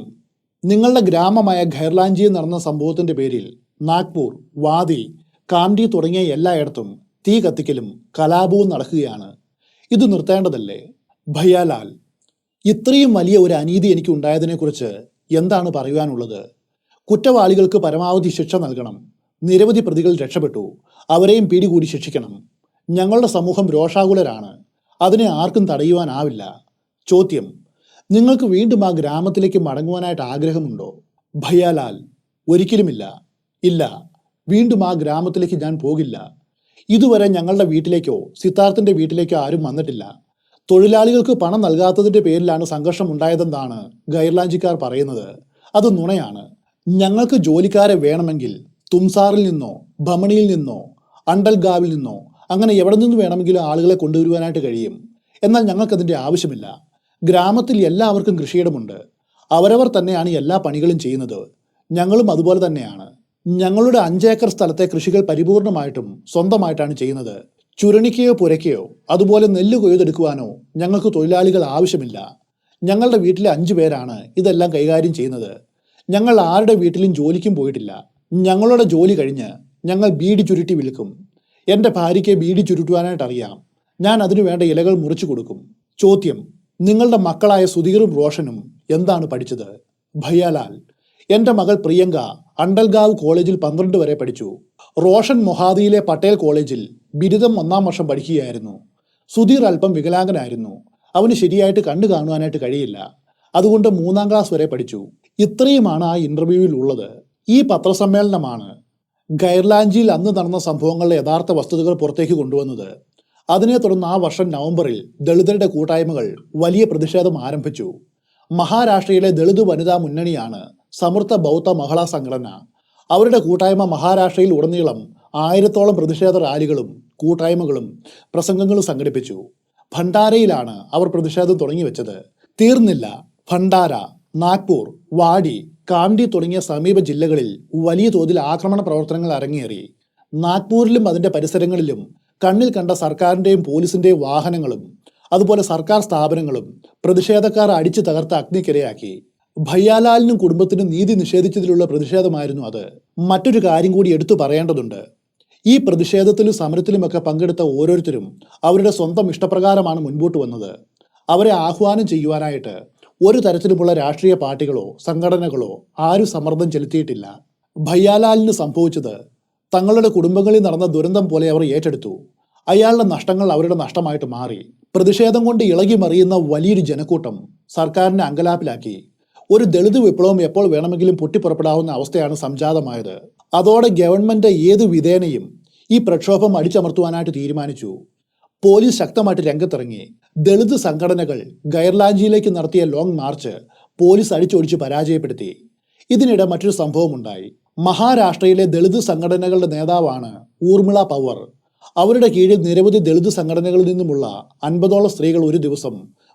നിങ്ങളുടെ ഗ്രാമമായ ഖൈർലാഞ്ചിയിൽ നടന്ന സംഭവത്തിന്റെ പേരിൽ നാഗ്പൂർ, വാദി, കാംഡി തുടങ്ങിയ എല്ലായിടത്തും തീ കത്തിക്കലും കലാപവും നടക്കുകയാണ്. ഇത് നിർത്തേണ്ടതല്ലേ? ഭയ്യാലാൽ: ഇത്രയും വലിയ ഒരു അനീതി എനിക്ക് ഉണ്ടായതിനെക്കുറിച്ച് എന്താണ് പറയുവാനുള്ളത്? കുറ്റവാളികൾക്ക് പരമാവധി ശിക്ഷ നൽകണം. നിരവധി പ്രതികൾ രക്ഷപ്പെട്ടു, അവരെയും പിടികൂടി ശിക്ഷിക്കണം. ഞങ്ങളുടെ സമൂഹം രോഷാകുലരാണ്. അതിനെ ആർക്കും തടയുവാനാവില്ല. ചോദ്യം: നിങ്ങൾക്ക് വീണ്ടും ആ ഗ്രാമത്തിലേക്ക് മടങ്ങുവാനായിട്ട് ആഗ്രഹമുണ്ടോ? ഭയ്യാലാൽ: ഒരിക്കലുമില്ല. ഇല്ല, വീണ്ടും ആ ഗ്രാമത്തിലേക്ക് ഞാൻ പോകില്ല. ഇതുവരെ ഞങ്ങളുടെ വീട്ടിലേക്കോ സിദ്ധാർത്ഥിന്റെ വീട്ടിലേക്കോ ആരും വന്നിട്ടില്ല. തൊഴിലാളികൾക്ക് പണം നൽകാത്തതിന്റെ പേരിലാണ് സംഘർഷം ഉണ്ടായതെന്നാണ് ഖൈർലാഞ്ചിക്കാർ പറയുന്നത്. അത് നുണയാണ്. ഞങ്ങൾക്ക് ജോലിക്കാരെ വേണമെങ്കിൽ തുംസാറിൽ നിന്നോ, ഭമണിയിൽ നിന്നോ, അണ്ടൽഗാവിൽ നിന്നോ അങ്ങനെ എവിടെ നിന്ന് വേണമെങ്കിലും ആളുകളെ കൊണ്ടുവരുവാനായിട്ട് കഴിയും. എന്നാൽ ഞങ്ങൾക്കതിൻ്റെ ആവശ്യമില്ല. ഗ്രാമത്തിൽ എല്ലാവർക്കും കൃഷിയിടമുണ്ട്. അവരവർ തന്നെയാണ് എല്ലാ പണികളും ചെയ്യുന്നത്. ഞങ്ങളും അതുപോലെ തന്നെയാണ്. ഞങ്ങളുടെ 5 ഏക്കർ സ്ഥലത്തെ കൃഷികൾ പരിപൂർണമായിട്ടും സ്വന്തമായിട്ടാണ് ചെയ്യുന്നത്. ചുരണിക്കയോ പുരയ്ക്കയോ അതുപോലെ നെല്ല് കൊയ്തെടുക്കുവാനോ ഞങ്ങൾക്ക് തൊഴിലാളികൾ ആവശ്യമില്ല. ഞങ്ങളുടെ വീട്ടിലെ 5 പേരാണ് ഇതെല്ലാം കൈകാര്യം ചെയ്യുന്നത്. ഞങ്ങൾ ആരുടെ വീട്ടിലും ജോലിക്കും പോയിട്ടില്ല. ഞങ്ങളുടെ ജോലി കഴിഞ്ഞ് ഞങ്ങൾ ബീഡി ചുരുട്ടി വിൽക്കും. എൻ്റെ ഭാര്യയ്ക്ക് ബീഡി ചുരുട്ടുവാനായിട്ട് അറിയാം. ഞാൻ അതിനു വേണ്ട ഇലകൾ മുറിച്ചു കൊടുക്കും. ചോദ്യം: നിങ്ങളുടെ മക്കളായ സുധീറും റോഷനും എന്താണ് പഠിച്ചത്? ഭയ്യാലാൽ: എൻ്റെ മകൾ പ്രിയങ്ക അണ്ടൽഗാവ് കോളേജിൽ 12 വരെ പഠിച്ചു. റോഷൻ മൊഹാദിയിലെ പട്ടേൽ കോളേജിൽ ബിരുദം 1-ാം വർഷം പഠിക്കുകയായിരുന്നു. സുധീർ അല്പം വികലാംഗനായിരുന്നു. അവന് ശരിയായിട്ട് കണ്ടു കാണുവാനായിട്ട് കഴിയില്ല. അതുകൊണ്ട് 3-ാം ക്ലാസ് വരെ പഠിച്ചു. ഇത്രയുമാണ് ആ ഇന്റർവ്യൂവിൽ ഉള്ളത്. ഈ പത്രസമ്മേളനമാണ് ഗൈർലാഞ്ചിയിൽ അന്ന് നടന്ന സംഭവങ്ങളുടെ യഥാർത്ഥ വസ്തുതകൾ പുറത്തേക്ക് കൊണ്ടുവന്നത്. അതിനെ തുടർന്ന് ആ വർഷം നവംബറിൽ ദളിതരുടെ കൂട്ടായ്മകൾ വലിയ പ്രതിഷേധം ആരംഭിച്ചു. മഹാരാഷ്ട്രയിലെ ദളിത് വനിതാ മുന്നണിയാണ് സമർത്ഥ ബൗദ്ധ മഹിളാ സംഘടന. അവരുടെ കൂട്ടായ്മ മഹാരാഷ്ട്രയിൽ ഉടനീളം 1000-ഓളം പ്രതിഷേധ റാലികളും കൂട്ടായ്മകളും പ്രസംഗങ്ങളും സംഘടിപ്പിച്ചു. ഭണ്ഡാരയിലാണ് അവർ പ്രതിഷേധം തുടങ്ങിവെച്ചത്. തീർന്നില്ല. ഭണ്ഡാര, നാഗ്പൂർ, വാടി, കാണ്ടി തുടങ്ങിയ സമീപ ജില്ലകളിൽ വലിയ തോതിൽ ആക്രമണ പ്രവർത്തനങ്ങൾ അരങ്ങേറി. നാഗ്പൂരിലും അതിൻ്റെ പരിസരങ്ങളിലും കണ്ണിൽ കണ്ട സർക്കാരിൻ്റെയും പോലീസിൻ്റെയും വാഹനങ്ങളും അതുപോലെ സർക്കാർ സ്ഥാപനങ്ങളും പ്രതിഷേധക്കാർ അടിച്ചു തകർത്ത് അഗ്നിക്കിരയാക്കി. ഭയ്യാലാലിനും കുടുംബത്തിനും നീതി നിഷേധിച്ചതിലുള്ള പ്രതിഷേധമായിരുന്നു അത്. മറ്റൊരു കാര്യം കൂടി എടുത്തു പറയേണ്ടതുണ്ട്. ഈ പ്രതിഷേധത്തിലും സമരത്തിലുമൊക്കെ പങ്കെടുത്ത ഓരോരുത്തരും അവരുടെ സ്വന്തം ഇഷ്ടപ്രകാരമാണ് മുൻപോട്ട് വന്നത്. അവരെ ആഹ്വാനം ചെയ്യുവാനായിട്ട് ഒരു തരത്തിലുമുള്ള രാഷ്ട്രീയ പാർട്ടികളോ സംഘടനകളോ ആരും സമ്മർദ്ദം ചെലുത്തിയിട്ടില്ല. ഭയ്യാലാലിന് സംഭവിച്ചത് തങ്ങളുടെ കുടുംബങ്ങളിൽ നടന്ന ദുരന്തം പോലെ അവർ ഏറ്റെടുത്തു. അയാളുടെ നഷ്ടങ്ങൾ അവരുടെ നഷ്ടമായിട്ട് മാറി. പ്രതിഷേധം കൊണ്ട് ഇളകി മറിയുന്ന വലിയൊരു ജനക്കൂട്ടം സർക്കാരിനെ അങ്കലാപ്പിലാക്കി. ഒരു ദളിത് വിപ്ലവം എപ്പോൾ വേണമെങ്കിലും പൊട്ടിപ്പുറപ്പെടാവുന്ന അവസ്ഥയാണ് സംജാതമായത്. അതോടെ ഗവൺമെന്റ് ഏതു വിധേനയും ഈ പ്രക്ഷോഭം അടിച്ചമർത്തുവാനായിട്ട് തീരുമാനിച്ചു. പോലീസ് ശക്തമായിട്ട് രംഗത്തിറങ്ങി. ദളിത് സംഘടനകൾ ഗൈർലാഞ്ചിയിലേക്ക് നടത്തിയ ലോങ് മാർച്ച് പോലീസ് അടിച്ചൊടിച്ച് പരാജയപ്പെടുത്തി. ഇതിനിടെ മറ്റൊരു സംഭവമുണ്ടായി. മഹാരാഷ്ട്രയിലെ ദളിത് സംഘടനകളുടെ നേതാവാണ് ഊർമിള പവർ. അവരുടെ കീഴിൽ നിരവധി ദളിത് സംഘടനകളിൽ നിന്നുമുള്ള 50ഓളം സ്ത്രീകൾ ഒരു ദിവസം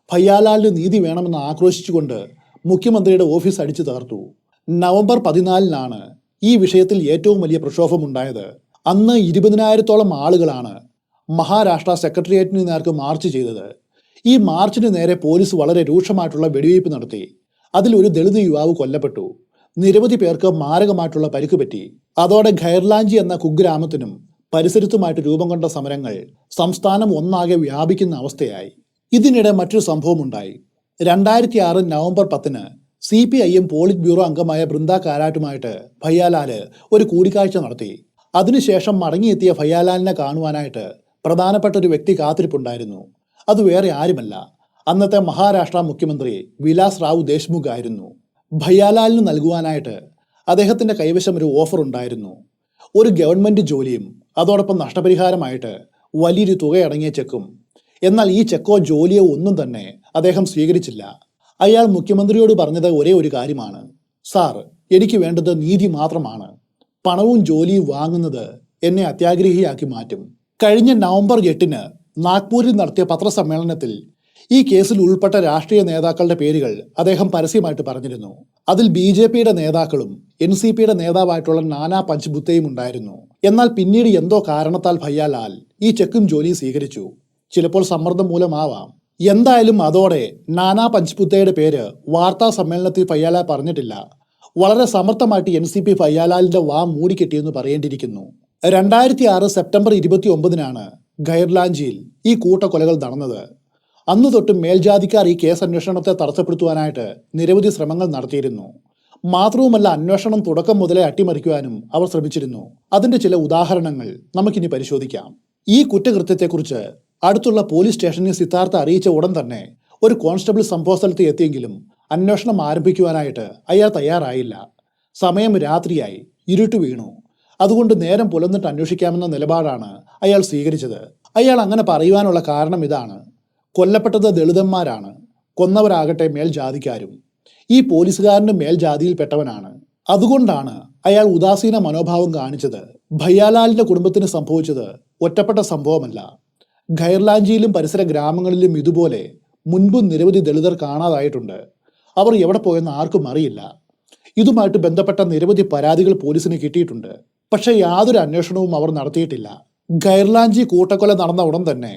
ഭയ്യാലാലിന് നീതി വേണമെന്ന് ആക്രോശിച്ചുകൊണ്ട് മുഖ്യമന്ത്രിയുടെ ഓഫീസ് അടിച്ചു തകർത്തു. നവംബർ 14-നാണ് ഈ വിഷയത്തിൽ ഏറ്റവും വലിയ പ്രക്ഷോഭമുണ്ടായത്. അന്ന് 20,000-ഓളം ആളുകളാണ് മഹാരാഷ്ട്ര സെക്രട്ടേറിയറ്റിന് നേർക്ക് മാർച്ച് ചെയ്തത്. ഈ മാർച്ചിന് നേരെ പോലീസ് വളരെ രൂക്ഷമായിട്ടുള്ള വെടിവയ്പ് നടത്തി. അതിൽ ഒരു ദളിത് യുവാവ് കൊല്ലപ്പെട്ടു. നിരവധി പേർക്ക് മാരകമായിട്ടുള്ള പരിക്ക് പറ്റി. അതോടെ ഖൈർലാഞ്ചി എന്ന കുഗ്രാമത്തിനും പരിസരത്തുമായിട്ട് രൂപം കൊണ്ട സമരങ്ങൾ സംസ്ഥാനം ഒന്നാകെ വ്യാപിക്കുന്ന അവസ്ഥയായി. ഇതിനിടെ മറ്റൊരു സംഭവമുണ്ടായി. 2006 നവംബർ 10-ന് CPIM പോളിറ്റ് ബ്യൂറോ അംഗമായ ബൃന്ദ കാരാട്ടുമായിട്ട് ഭയ്യാലാല് ഒരു കൂടിക്കാഴ്ച നടത്തി. അതിനുശേഷം മടങ്ങിയെത്തിയ ഭയ്യാലാലിനെ കാണുവാനായിട്ട് പ്രധാനപ്പെട്ട ഒരു വ്യക്തി കാത്തിരിപ്പുണ്ടായിരുന്നു. അത് വേറെ ആരുമല്ല, അന്നത്തെ മഹാരാഷ്ട്ര മുഖ്യമന്ത്രി വിലാസ് റാവു ദേശ്മുഖ് ആയിരുന്നു. ഭയ്യാലാലിന് നൽകുവാനായിട്ട് അദ്ദേഹത്തിൻ്റെ കൈവശം ഒരു ഓഫർ ഉണ്ടായിരുന്നു. ഒരു ഗവൺമെൻറ് ജോലിയും അതോടൊപ്പം നഷ്ടപരിഹാരമായിട്ട് വലിയൊരു തുകയടങ്ങിയ ചെക്കും. എന്നാൽ ഈ ചെക്കോ ജോലിയോ ഒന്നും തന്നെ അദ്ദേഹം സ്വീകരിച്ചില്ല. അയാൾ മുഖ്യമന്ത്രിയോട് പറഞ്ഞത് ഒരേ ഒരു കാര്യമാണ്: സാർ, എനിക്ക് വേണ്ടത് നീതി മാത്രമാണ്. പണവും ജോലിയും വാങ്ങുന്നത് എന്നെ അത്യാഗ്രഹിയാക്കി മാറ്റും. കഴിഞ്ഞ നവംബർ 8-ന് നാഗ്പൂരിൽ നടത്തിയ പത്രസമ്മേളനത്തിൽ ഈ കേസിൽ ഉൾപ്പെട്ട രാഷ്ട്രീയ നേതാക്കളുടെ പേരുകൾ അദ്ദേഹം പരസ്യമായിട്ട് പറഞ്ഞിരുന്നു. അതിൽ BJPയുടെ നേതാക്കളും NCPയുടെ നേതാവായിട്ടുള്ള നാനാ പഞ്ച്ബുത്തയും ഉണ്ടായിരുന്നു. എന്നാൽ പിന്നീട് എന്തോ കാരണത്താൽ ഭയ്യാലാൽ ഈ ചെക്കും ജോലിയും സ്വീകരിച്ചു. ചിലപ്പോൾ സമ്മർദ്ദം മൂലമാവാം. എന്തായാലും അതോടെ നാനാ പഞ്ച്ബുത്തയുടെ പേര് വാർത്താ സമ്മേളനത്തിൽ ഭയ്യാലാൽ പറഞ്ഞിട്ടില്ല. വളരെ സമർത്ഥമായിട്ട് NCP ഭയ്യാലാലിന്റെ വാ മൂടിക്കെട്ടിയെന്ന് പറയേണ്ടിയിരിക്കുന്നു. 2006 സെപ്റ്റംബർ 29-നാണ് ഖൈർലാഞ്ചിയിൽ ഈ കൂട്ടക്കൊലകൾ നടന്നത്. അന്നു തൊട്ട് മേൽജാതിക്കാർ ഈ കേസ് അന്വേഷണത്തെ തടസ്സപ്പെടുത്തുവാനായിട്ട് നിരവധി ശ്രമങ്ങൾ നടത്തിയിരുന്നു. മാത്രവുമല്ല, അന്വേഷണം തുടക്കം മുതലേ അട്ടിമറിക്കുവാനും അവർ ശ്രമിച്ചിരുന്നു. അതിന്റെ ചില ഉദാഹരണങ്ങൾ നമുക്കിനി പരിശോധിക്കാം. ഈ കുറ്റകൃത്യത്തെക്കുറിച്ച് അടുത്തുള്ള പോലീസ് സ്റ്റേഷനിൽ സിദ്ധാർത്ഥ അറിയിച്ച ഉടൻ തന്നെ ഒരു കോൺസ്റ്റബിൾ സംഭവസ്ഥലത്ത് എത്തിയെങ്കിലും അന്വേഷണം ആരംഭിക്കുവാനായിട്ട് അയാൾ തയ്യാറായില്ല. സമയം രാത്രിയായി, ഇരുട്ട് വീണു. അതുകൊണ്ട് നേരം പുലർന്നിട്ട് അന്വേഷിക്കാമെന്ന നിലപാടാണ് അയാൾ സ്വീകരിച്ചത്. അയാൾ അങ്ങനെ പറയുവാനുള്ള കാരണം ഇതാണ്: കൊല്ലപ്പെട്ടത് ദളിതന്മാരാണ്, കൊന്നവരാകട്ടെ മേൽജാതിക്കാരും. ഈ പോലീസുകാരൻ്റെ മേൽജാതിയിൽപ്പെട്ടവനാണ്. അതുകൊണ്ടാണ് അയാൾ ഉദാസീന മനോഭാവം കാണിച്ചത്. ഭയ്യാലാലിന്റെ കുടുംബത്തിന് സംഭവിച്ചത് ഒറ്റപ്പെട്ട സംഭവമല്ല. ഖൈർലാഞ്ചിയിലും പരിസര ഗ്രാമങ്ങളിലും ഇതുപോലെ മുൻപും നിരവധി ദളിതർ കാണാതായിട്ടുണ്ട്. അവർ എവിടെ പോയെന്ന് ആർക്കും അറിയില്ല. ഇതുമായിട്ട് ബന്ധപ്പെട്ട നിരവധി പരാതികൾ പോലീസിന് കിട്ടിയിട്ടുണ്ട്. പക്ഷേ യാതൊരു അന്വേഷണവും അവർ നടത്തിയിട്ടില്ല. ഖൈർലാഞ്ചി കൂട്ടക്കൊല നടന്ന ഉടൻ തന്നെ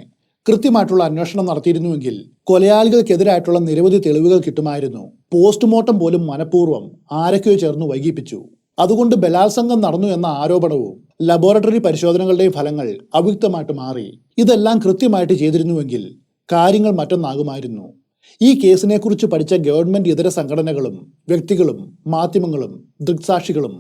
കൃത്യമായിട്ടുള്ള അന്വേഷണം നടത്തിയിരുന്നുവെങ്കിൽ കൊലയാളികൾക്കെതിരായിട്ടുള്ള നിരവധി തെളിവുകൾ കിട്ടുമായിരുന്നു. പോസ്റ്റ്മോർട്ടം പോലും മനഃപൂർവ്വം ആരൊക്കെയോ ചേർന്ന് വൈകിപ്പിച്ചു. അതുകൊണ്ട് ബലാത്സംഗം നടന്നു എന്ന ആരോപണവും ലബോറട്ടറി പരിശോധനകളുടെയും ഫലങ്ങൾ അവ്യക്തമായിട്ട് മാറി. ഇതെല്ലാം കൃത്യമായിട്ട് ചെയ്തിരുന്നുവെങ്കിൽ കാര്യങ്ങൾ മറ്റൊന്നാകുമായിരുന്നു. ഈ കേസിനെക്കുറിച്ച് പഠിച്ച ഗവൺമെന്റ് ഇതര സംഘടനകളും വ്യക്തികളും മാധ്യമങ്ങളും ദൃക്സാക്ഷികളും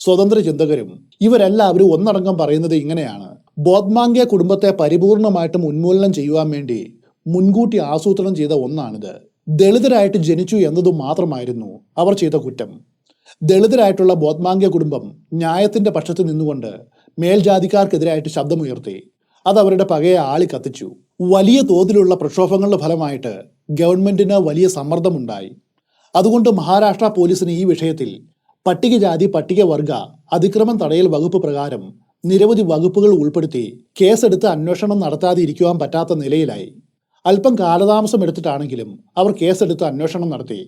സ്വതന്ത്ര ചിന്തകരും ഇവരെല്ലാവരും ഒന്നടങ്കം പറയുന്നത് ഇങ്ങനെയാണ്: ബോത്മാംഗെ കുടുംബത്തെ പരിപൂർണമായിട്ടും ഉന്മൂലനം ചെയ്യുവാൻ വേണ്ടി മുൻകൂട്ടി ആസൂത്രണം ചെയ്ത ഒന്നാണിത്. ദളിതരായിട്ട് ജനിച്ചു എന്നതും മാത്രമായിരുന്നു അവർ ചെയ്ത കുറ്റം. ദളിതരായിട്ടുള്ള ബോത്മാംഗെ കുടുംബം ന്യായത്തിന്റെ പക്ഷത്ത് നിന്നുകൊണ്ട് മേൽജാതിക്കാർക്കെതിരായിട്ട് ശബ്ദമുയർത്തി. അതവരുടെ പകയെ ആളി കത്തിച്ചു. വലിയ തോതിലുള്ള പ്രക്ഷോഭങ്ങളുടെ ഫലമായിട്ട് ഗവൺമെന്റിന് വലിയ സമ്മർദ്ദമുണ്ടായി. അതുകൊണ്ട് മഹാരാഷ്ട്ര പോലീസിന് ഈ വിഷയത്തിൽ പട്ടികജാതി പട്ടികവർഗ അതിക്രമം തടയൽ വകുപ്പ് പ്രകാരം നിരവധി വകുപ്പുകൾ ഉൾപ്പെടുത്തി കേസെടുത്ത് അന്വേഷണം നടത്താതെ ഇരിക്കുവാൻ പറ്റാത്ത നിലയിലായി. അല്പം കാലതാമസം എടുത്തിട്ടാണെങ്കിലും അവർ കേസെടുത്ത് അന്വേഷണം നടത്തി.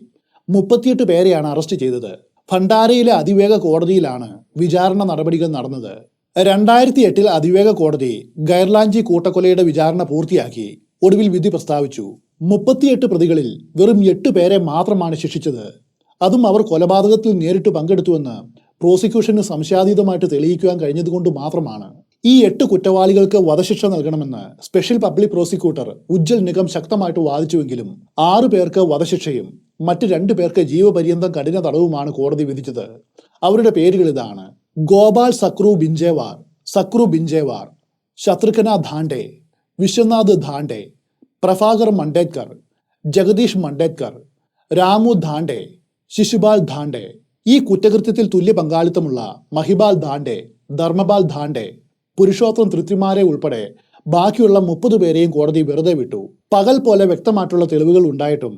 38 പേരെയാണ് അറസ്റ്റ് ചെയ്തത്. ഭണ്ഡാരയിലെ അതിവേഗ കോടതിയിലാണ് വിചാരണ നടപടികൾ നടന്നത്. 2008 അതിവേഗ കോടതി ഖൈർലാഞ്ചി കൂട്ടക്കൊലയുടെ വിചാരണ പൂർത്തിയാക്കി ഒടുവിൽ വിധി പ്രസ്താവിച്ചു. 38 പ്രതികളിൽ വെറും 8 പേരെ മാത്രമാണ് ശിക്ഷിച്ചത്. അതും അവർ കൊലപാതകത്തിൽ നേരിട്ട് പങ്കെടുത്തുവെന്ന് പ്രോസിക്യൂഷന് സംശയാതീതമായിട്ട് തെളിയിക്കുവാൻ കഴിഞ്ഞതുകൊണ്ട് മാത്രമാണ്. ഈ 8 കുറ്റവാളികൾക്ക് വധശിക്ഷ നൽകണമെന്ന് special public prosecutor Ujjal Nigam ശക്തമായിട്ട് വാദിച്ചുവെങ്കിലും 6 പേർക്ക് വധശിക്ഷയും മറ്റ് 2 പേർക്ക് ജീവപര്യന്തം കഠിന തടവുമാണ് കോടതി വിധിച്ചത്. അവരുടെ പേരുകൾ ഇതാണ്: ഗോപാൽ സക്രു ബിഞ്ചേവാർ, ശത്രുഘ്ന ധാണ്ഡെ, വിശ്വനാഥ് ധാണ്ഡെ, പ്രഭാകർ മണ്ടേദ്കർ, ജഗദീഷ് മണ്ടേദ്കർ, രാമു ധാണ്ഡെ, ശിശുപാൽ ധാണ്ഡെ. ഈ കുറ്റകൃത്യത്തിൽ തുല്യ പങ്കാളിത്തമുള്ള മഹിപാൽ ധാണ്ഡെ, ധർമ്മപാൽ ധാണ്ഡെ, പുരുഷോത്തം തൃപ്തിമാരെ ഉൾപ്പെടെ ബാക്കിയുള്ള 30 പേരെയും കോടതി വെറുതെ വിട്ടു. പകൽ പോലെ വ്യക്തമായിട്ടുള്ള തെളിവുകൾ ഉണ്ടായിട്ടും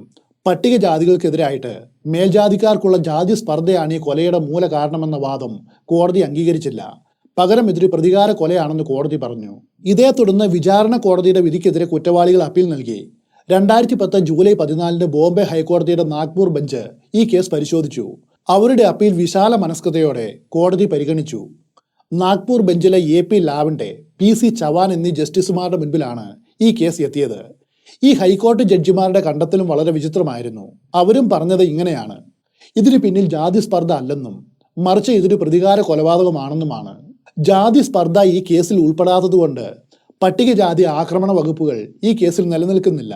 പട്ടികജാതികൾക്കെതിരായിട്ട് മേൽജാതിക്കാർക്കുള്ള ജാതി സ്പർദ്ധയാണ് ഈ കൊലയുടെ മൂല കാരണമെന്ന വാദം കോടതി അംഗീകരിച്ചില്ല. പകരം ഇതൊരു പ്രതികാര കൊലയാണെന്ന് കോടതി പറഞ്ഞു. ഇതേ തുടർന്ന് വിചാരണ കോടതിയുടെ വിധിക്കെതിരെ കുറ്റവാളികൾ അപ്പീൽ നൽകി. 2010 ജൂലൈ 14 ബോംബെ ഹൈക്കോടതിയുടെ നാഗ്പൂർ ബെഞ്ച് ഈ കേസ് പരിശോധിച്ചു. അവരുടെ അപ്പീൽ വിശാല മനസ്കതയോടെ കോടതി പരിഗണിച്ചു. നാഗ്പൂർ ബെഞ്ചിലെ AP ലാവണ്ടെ, PC ചവാൻ എന്നീ ജസ്റ്റിസുമാരുടെ മുൻപിലാണ് ഈ കേസ് എത്തിയത്. ഈ ഹൈക്കോടതി ജഡ്ജിമാരുടെ കണ്ടെത്തലും വളരെ വിചിത്രമായിരുന്നു. അവരും പറഞ്ഞത് ഇങ്ങനെയാണ്: ഇതിന് പിന്നിൽ ജാതി സ്പർദ്ധ അല്ലെന്നും മറിച്ച് ഇതൊരു പ്രതികാര കൊലപാതകമാണെന്നുമാണ്. ജാതി സ്പർദ്ധ ഈ കേസിൽ ഉൾപ്പെടാത്തതുകൊണ്ട് പട്ടികജാതി ആക്രമണ വകുപ്പുകൾ ഈ കേസിൽ നിലനിൽക്കുന്നില്ല.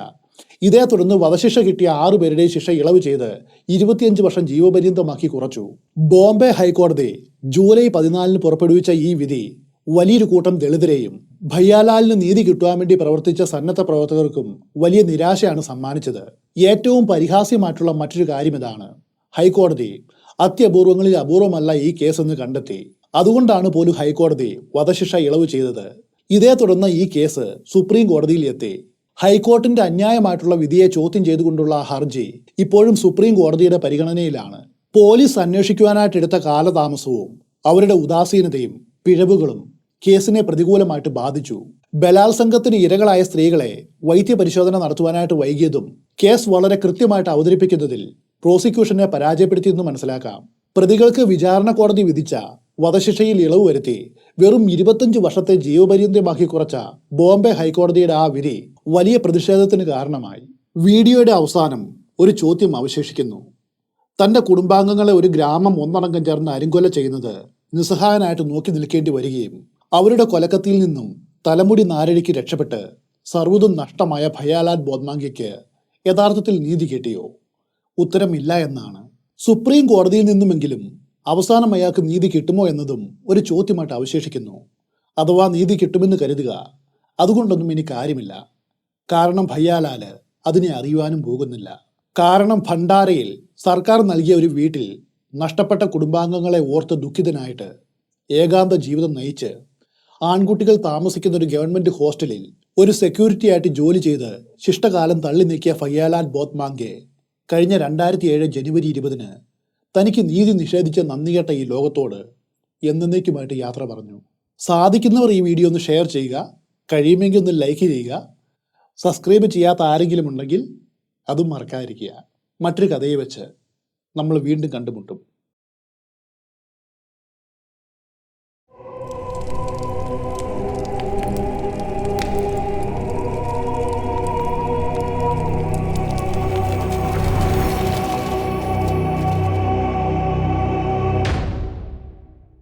ഇതേ തുടർന്ന് വധശിക്ഷ കിട്ടിയ 6 പേരുടെയും ശിക്ഷ ഇളവ് ചെയ്ത് 25 വർഷം ജീവപര്യന്തമാക്കി കുറച്ചു. ബോംബെ ഹൈക്കോടതി ജൂലൈ 14 പുറപ്പെടുവിച്ച ഈ വിധി വലിയൊരു കൂട്ടം ദളിതരെയും ഭയ്യാലാലിന് നീതി കിട്ടുവാൻ വേണ്ടി പ്രവർത്തിച്ച സന്നദ്ധ പ്രവർത്തകർക്കും വലിയ നിരാശയാണ് സമ്മാനിച്ചത്. ഏറ്റവും പരിഹാസ്യമായിട്ടുള്ള മറ്റൊരു കാര്യം ഇതാണ്: ഹൈക്കോടതി അത്യപൂർവങ്ങളിൽ അപൂർവമല്ല ഈ കേസെന്ന് കണ്ടെത്തി. അതുകൊണ്ടാണ് പോലും ഹൈക്കോടതി വധശിക്ഷ ഇളവ് ചെയ്തത്. ഇതേ തുടർന്ന് ഈ കേസ് സുപ്രീം കോടതിയിൽ എത്തി. ഹൈക്കോടതിന്റെ അന്യായമായിട്ടുള്ള വിധിയെ ചോദ്യം ചെയ്തുകൊണ്ടുള്ള ഹർജി ഇപ്പോഴും സുപ്രീം കോടതിയുടെ പരിഗണനയിലാണ്. പോലീസ് അന്വേഷിക്കുവാനായിട്ടെടുത്ത കാലതാമസവും അവരുടെ ഉദാസീനതയും പിഴവുകളും കേസിനെ പ്രതികൂലമായിട്ട് ബാധിച്ചു. ബലാത്സംഗത്തിന് ഇരകളായ സ്ത്രീകളെ വൈദ്യപരിശോധന നടത്തുവാനായിട്ട് വൈകിയതും കേസ് വളരെ കൃത്യമായിട്ട് അവതരിപ്പിക്കുന്നതിൽ പ്രോസിക്യൂഷനെ പരാജയപ്പെടുത്തിയെന്ന് മനസ്സിലാക്കാം. പ്രതികൾക്ക് വിചാരണ കോടതി വിധിച്ച വധശിക്ഷയിൽ ഇളവ് വരുത്തി വെറും 25 വർഷത്തെ ജീവപര്യന്തമാക്കി കുറച്ച ബോംബെ ഹൈക്കോടതിയുടെ ആ വിധി വലിയ പ്രതിഷേധത്തിന് കാരണമായി. വീഡിയോയുടെ അവസാനം ഒരു ചോദ്യം അവശേഷിക്കുന്നു: തൻ്റെ കുടുംബാംഗങ്ങളെ ഒരു ഗ്രാമം ഒന്നടങ്കം ചേർന്ന് അരിങ്കൊല ചെയ്യുന്നത് നിസ്സഹായനായിട്ട് നോക്കി നിൽക്കേണ്ടി വരികയും അവരുടെ കൊലക്കത്തിയിൽ നിന്നും തലമുടി നാരഴിക്ക് രക്ഷപ്പെട്ട് സർവ്വതും നഷ്ടമായ ഭയ്യാലാൽ ബോത്മാംഗയ്ക്ക് യഥാർത്ഥത്തിൽ നീതി കിട്ടിയോ? ഉത്തരം ഇല്ല എന്നാണ്. സുപ്രീം കോടതിയിൽ നിന്നുമെങ്കിലും അവസാനം അയാൾക്ക് നീതി കിട്ടുമോ എന്നതും ഒരു ചോദ്യമായിട്ട് അവശേഷിക്കുന്നു. അഥവാ നീതി കിട്ടുമെന്ന് കരുതുക, അതുകൊണ്ടൊന്നും ഇനി കാര്യമില്ല. കാരണം ഭയ്യാലാല് അതിനെ അറിയുവാനും പോകുന്നില്ല. കാരണം ഭണ്ഡാരയിൽ സർക്കാർ നൽകിയ ഒരു വീട്ടിൽ നഷ്ടപ്പെട്ട കുടുംബാംഗങ്ങളെ ഓർത്ത് ദുഃഖിതനായിട്ട് ഏകാന്ത ജീവിതം നയിച്ച് ആൺകുട്ടികൾ താമസിക്കുന്ന ഒരു ഗവൺമെന്റ് ഹോസ്റ്റലിൽ ഒരു സെക്യൂരിറ്റി ആയിട്ട് ജോലി ചെയ്ത് ശിഷ്ടകാലം തള്ളി നീക്കിയ ഭയ്യാലാൽ ബോത്മാംഗെ കഴിഞ്ഞ 2007 ജനുവരി 20 തനിക്ക് നീതി നിഷേധിച്ച നന്ദികെട്ട ഈ ലോകത്തോട് എന്നേക്കുമായിട്ട് യാത്ര പറഞ്ഞു. സാധിക്കുന്നവർ ഈ വീഡിയോ ഒന്ന് ഷെയർ ചെയ്യുക, കഴിയുമെങ്കിൽ ഒന്ന് ലൈക്ക് ചെയ്യുക. സബ്സ്ക്രൈബ് ചെയ്യാത്ത ആരെങ്കിലും ഉണ്ടെങ്കിൽ അതും മറക്കാതിരിക്കുക. മറ്റൊരു കഥയെ വെച്ച് നമ്മൾ വീണ്ടും കണ്ടുമുട്ടും.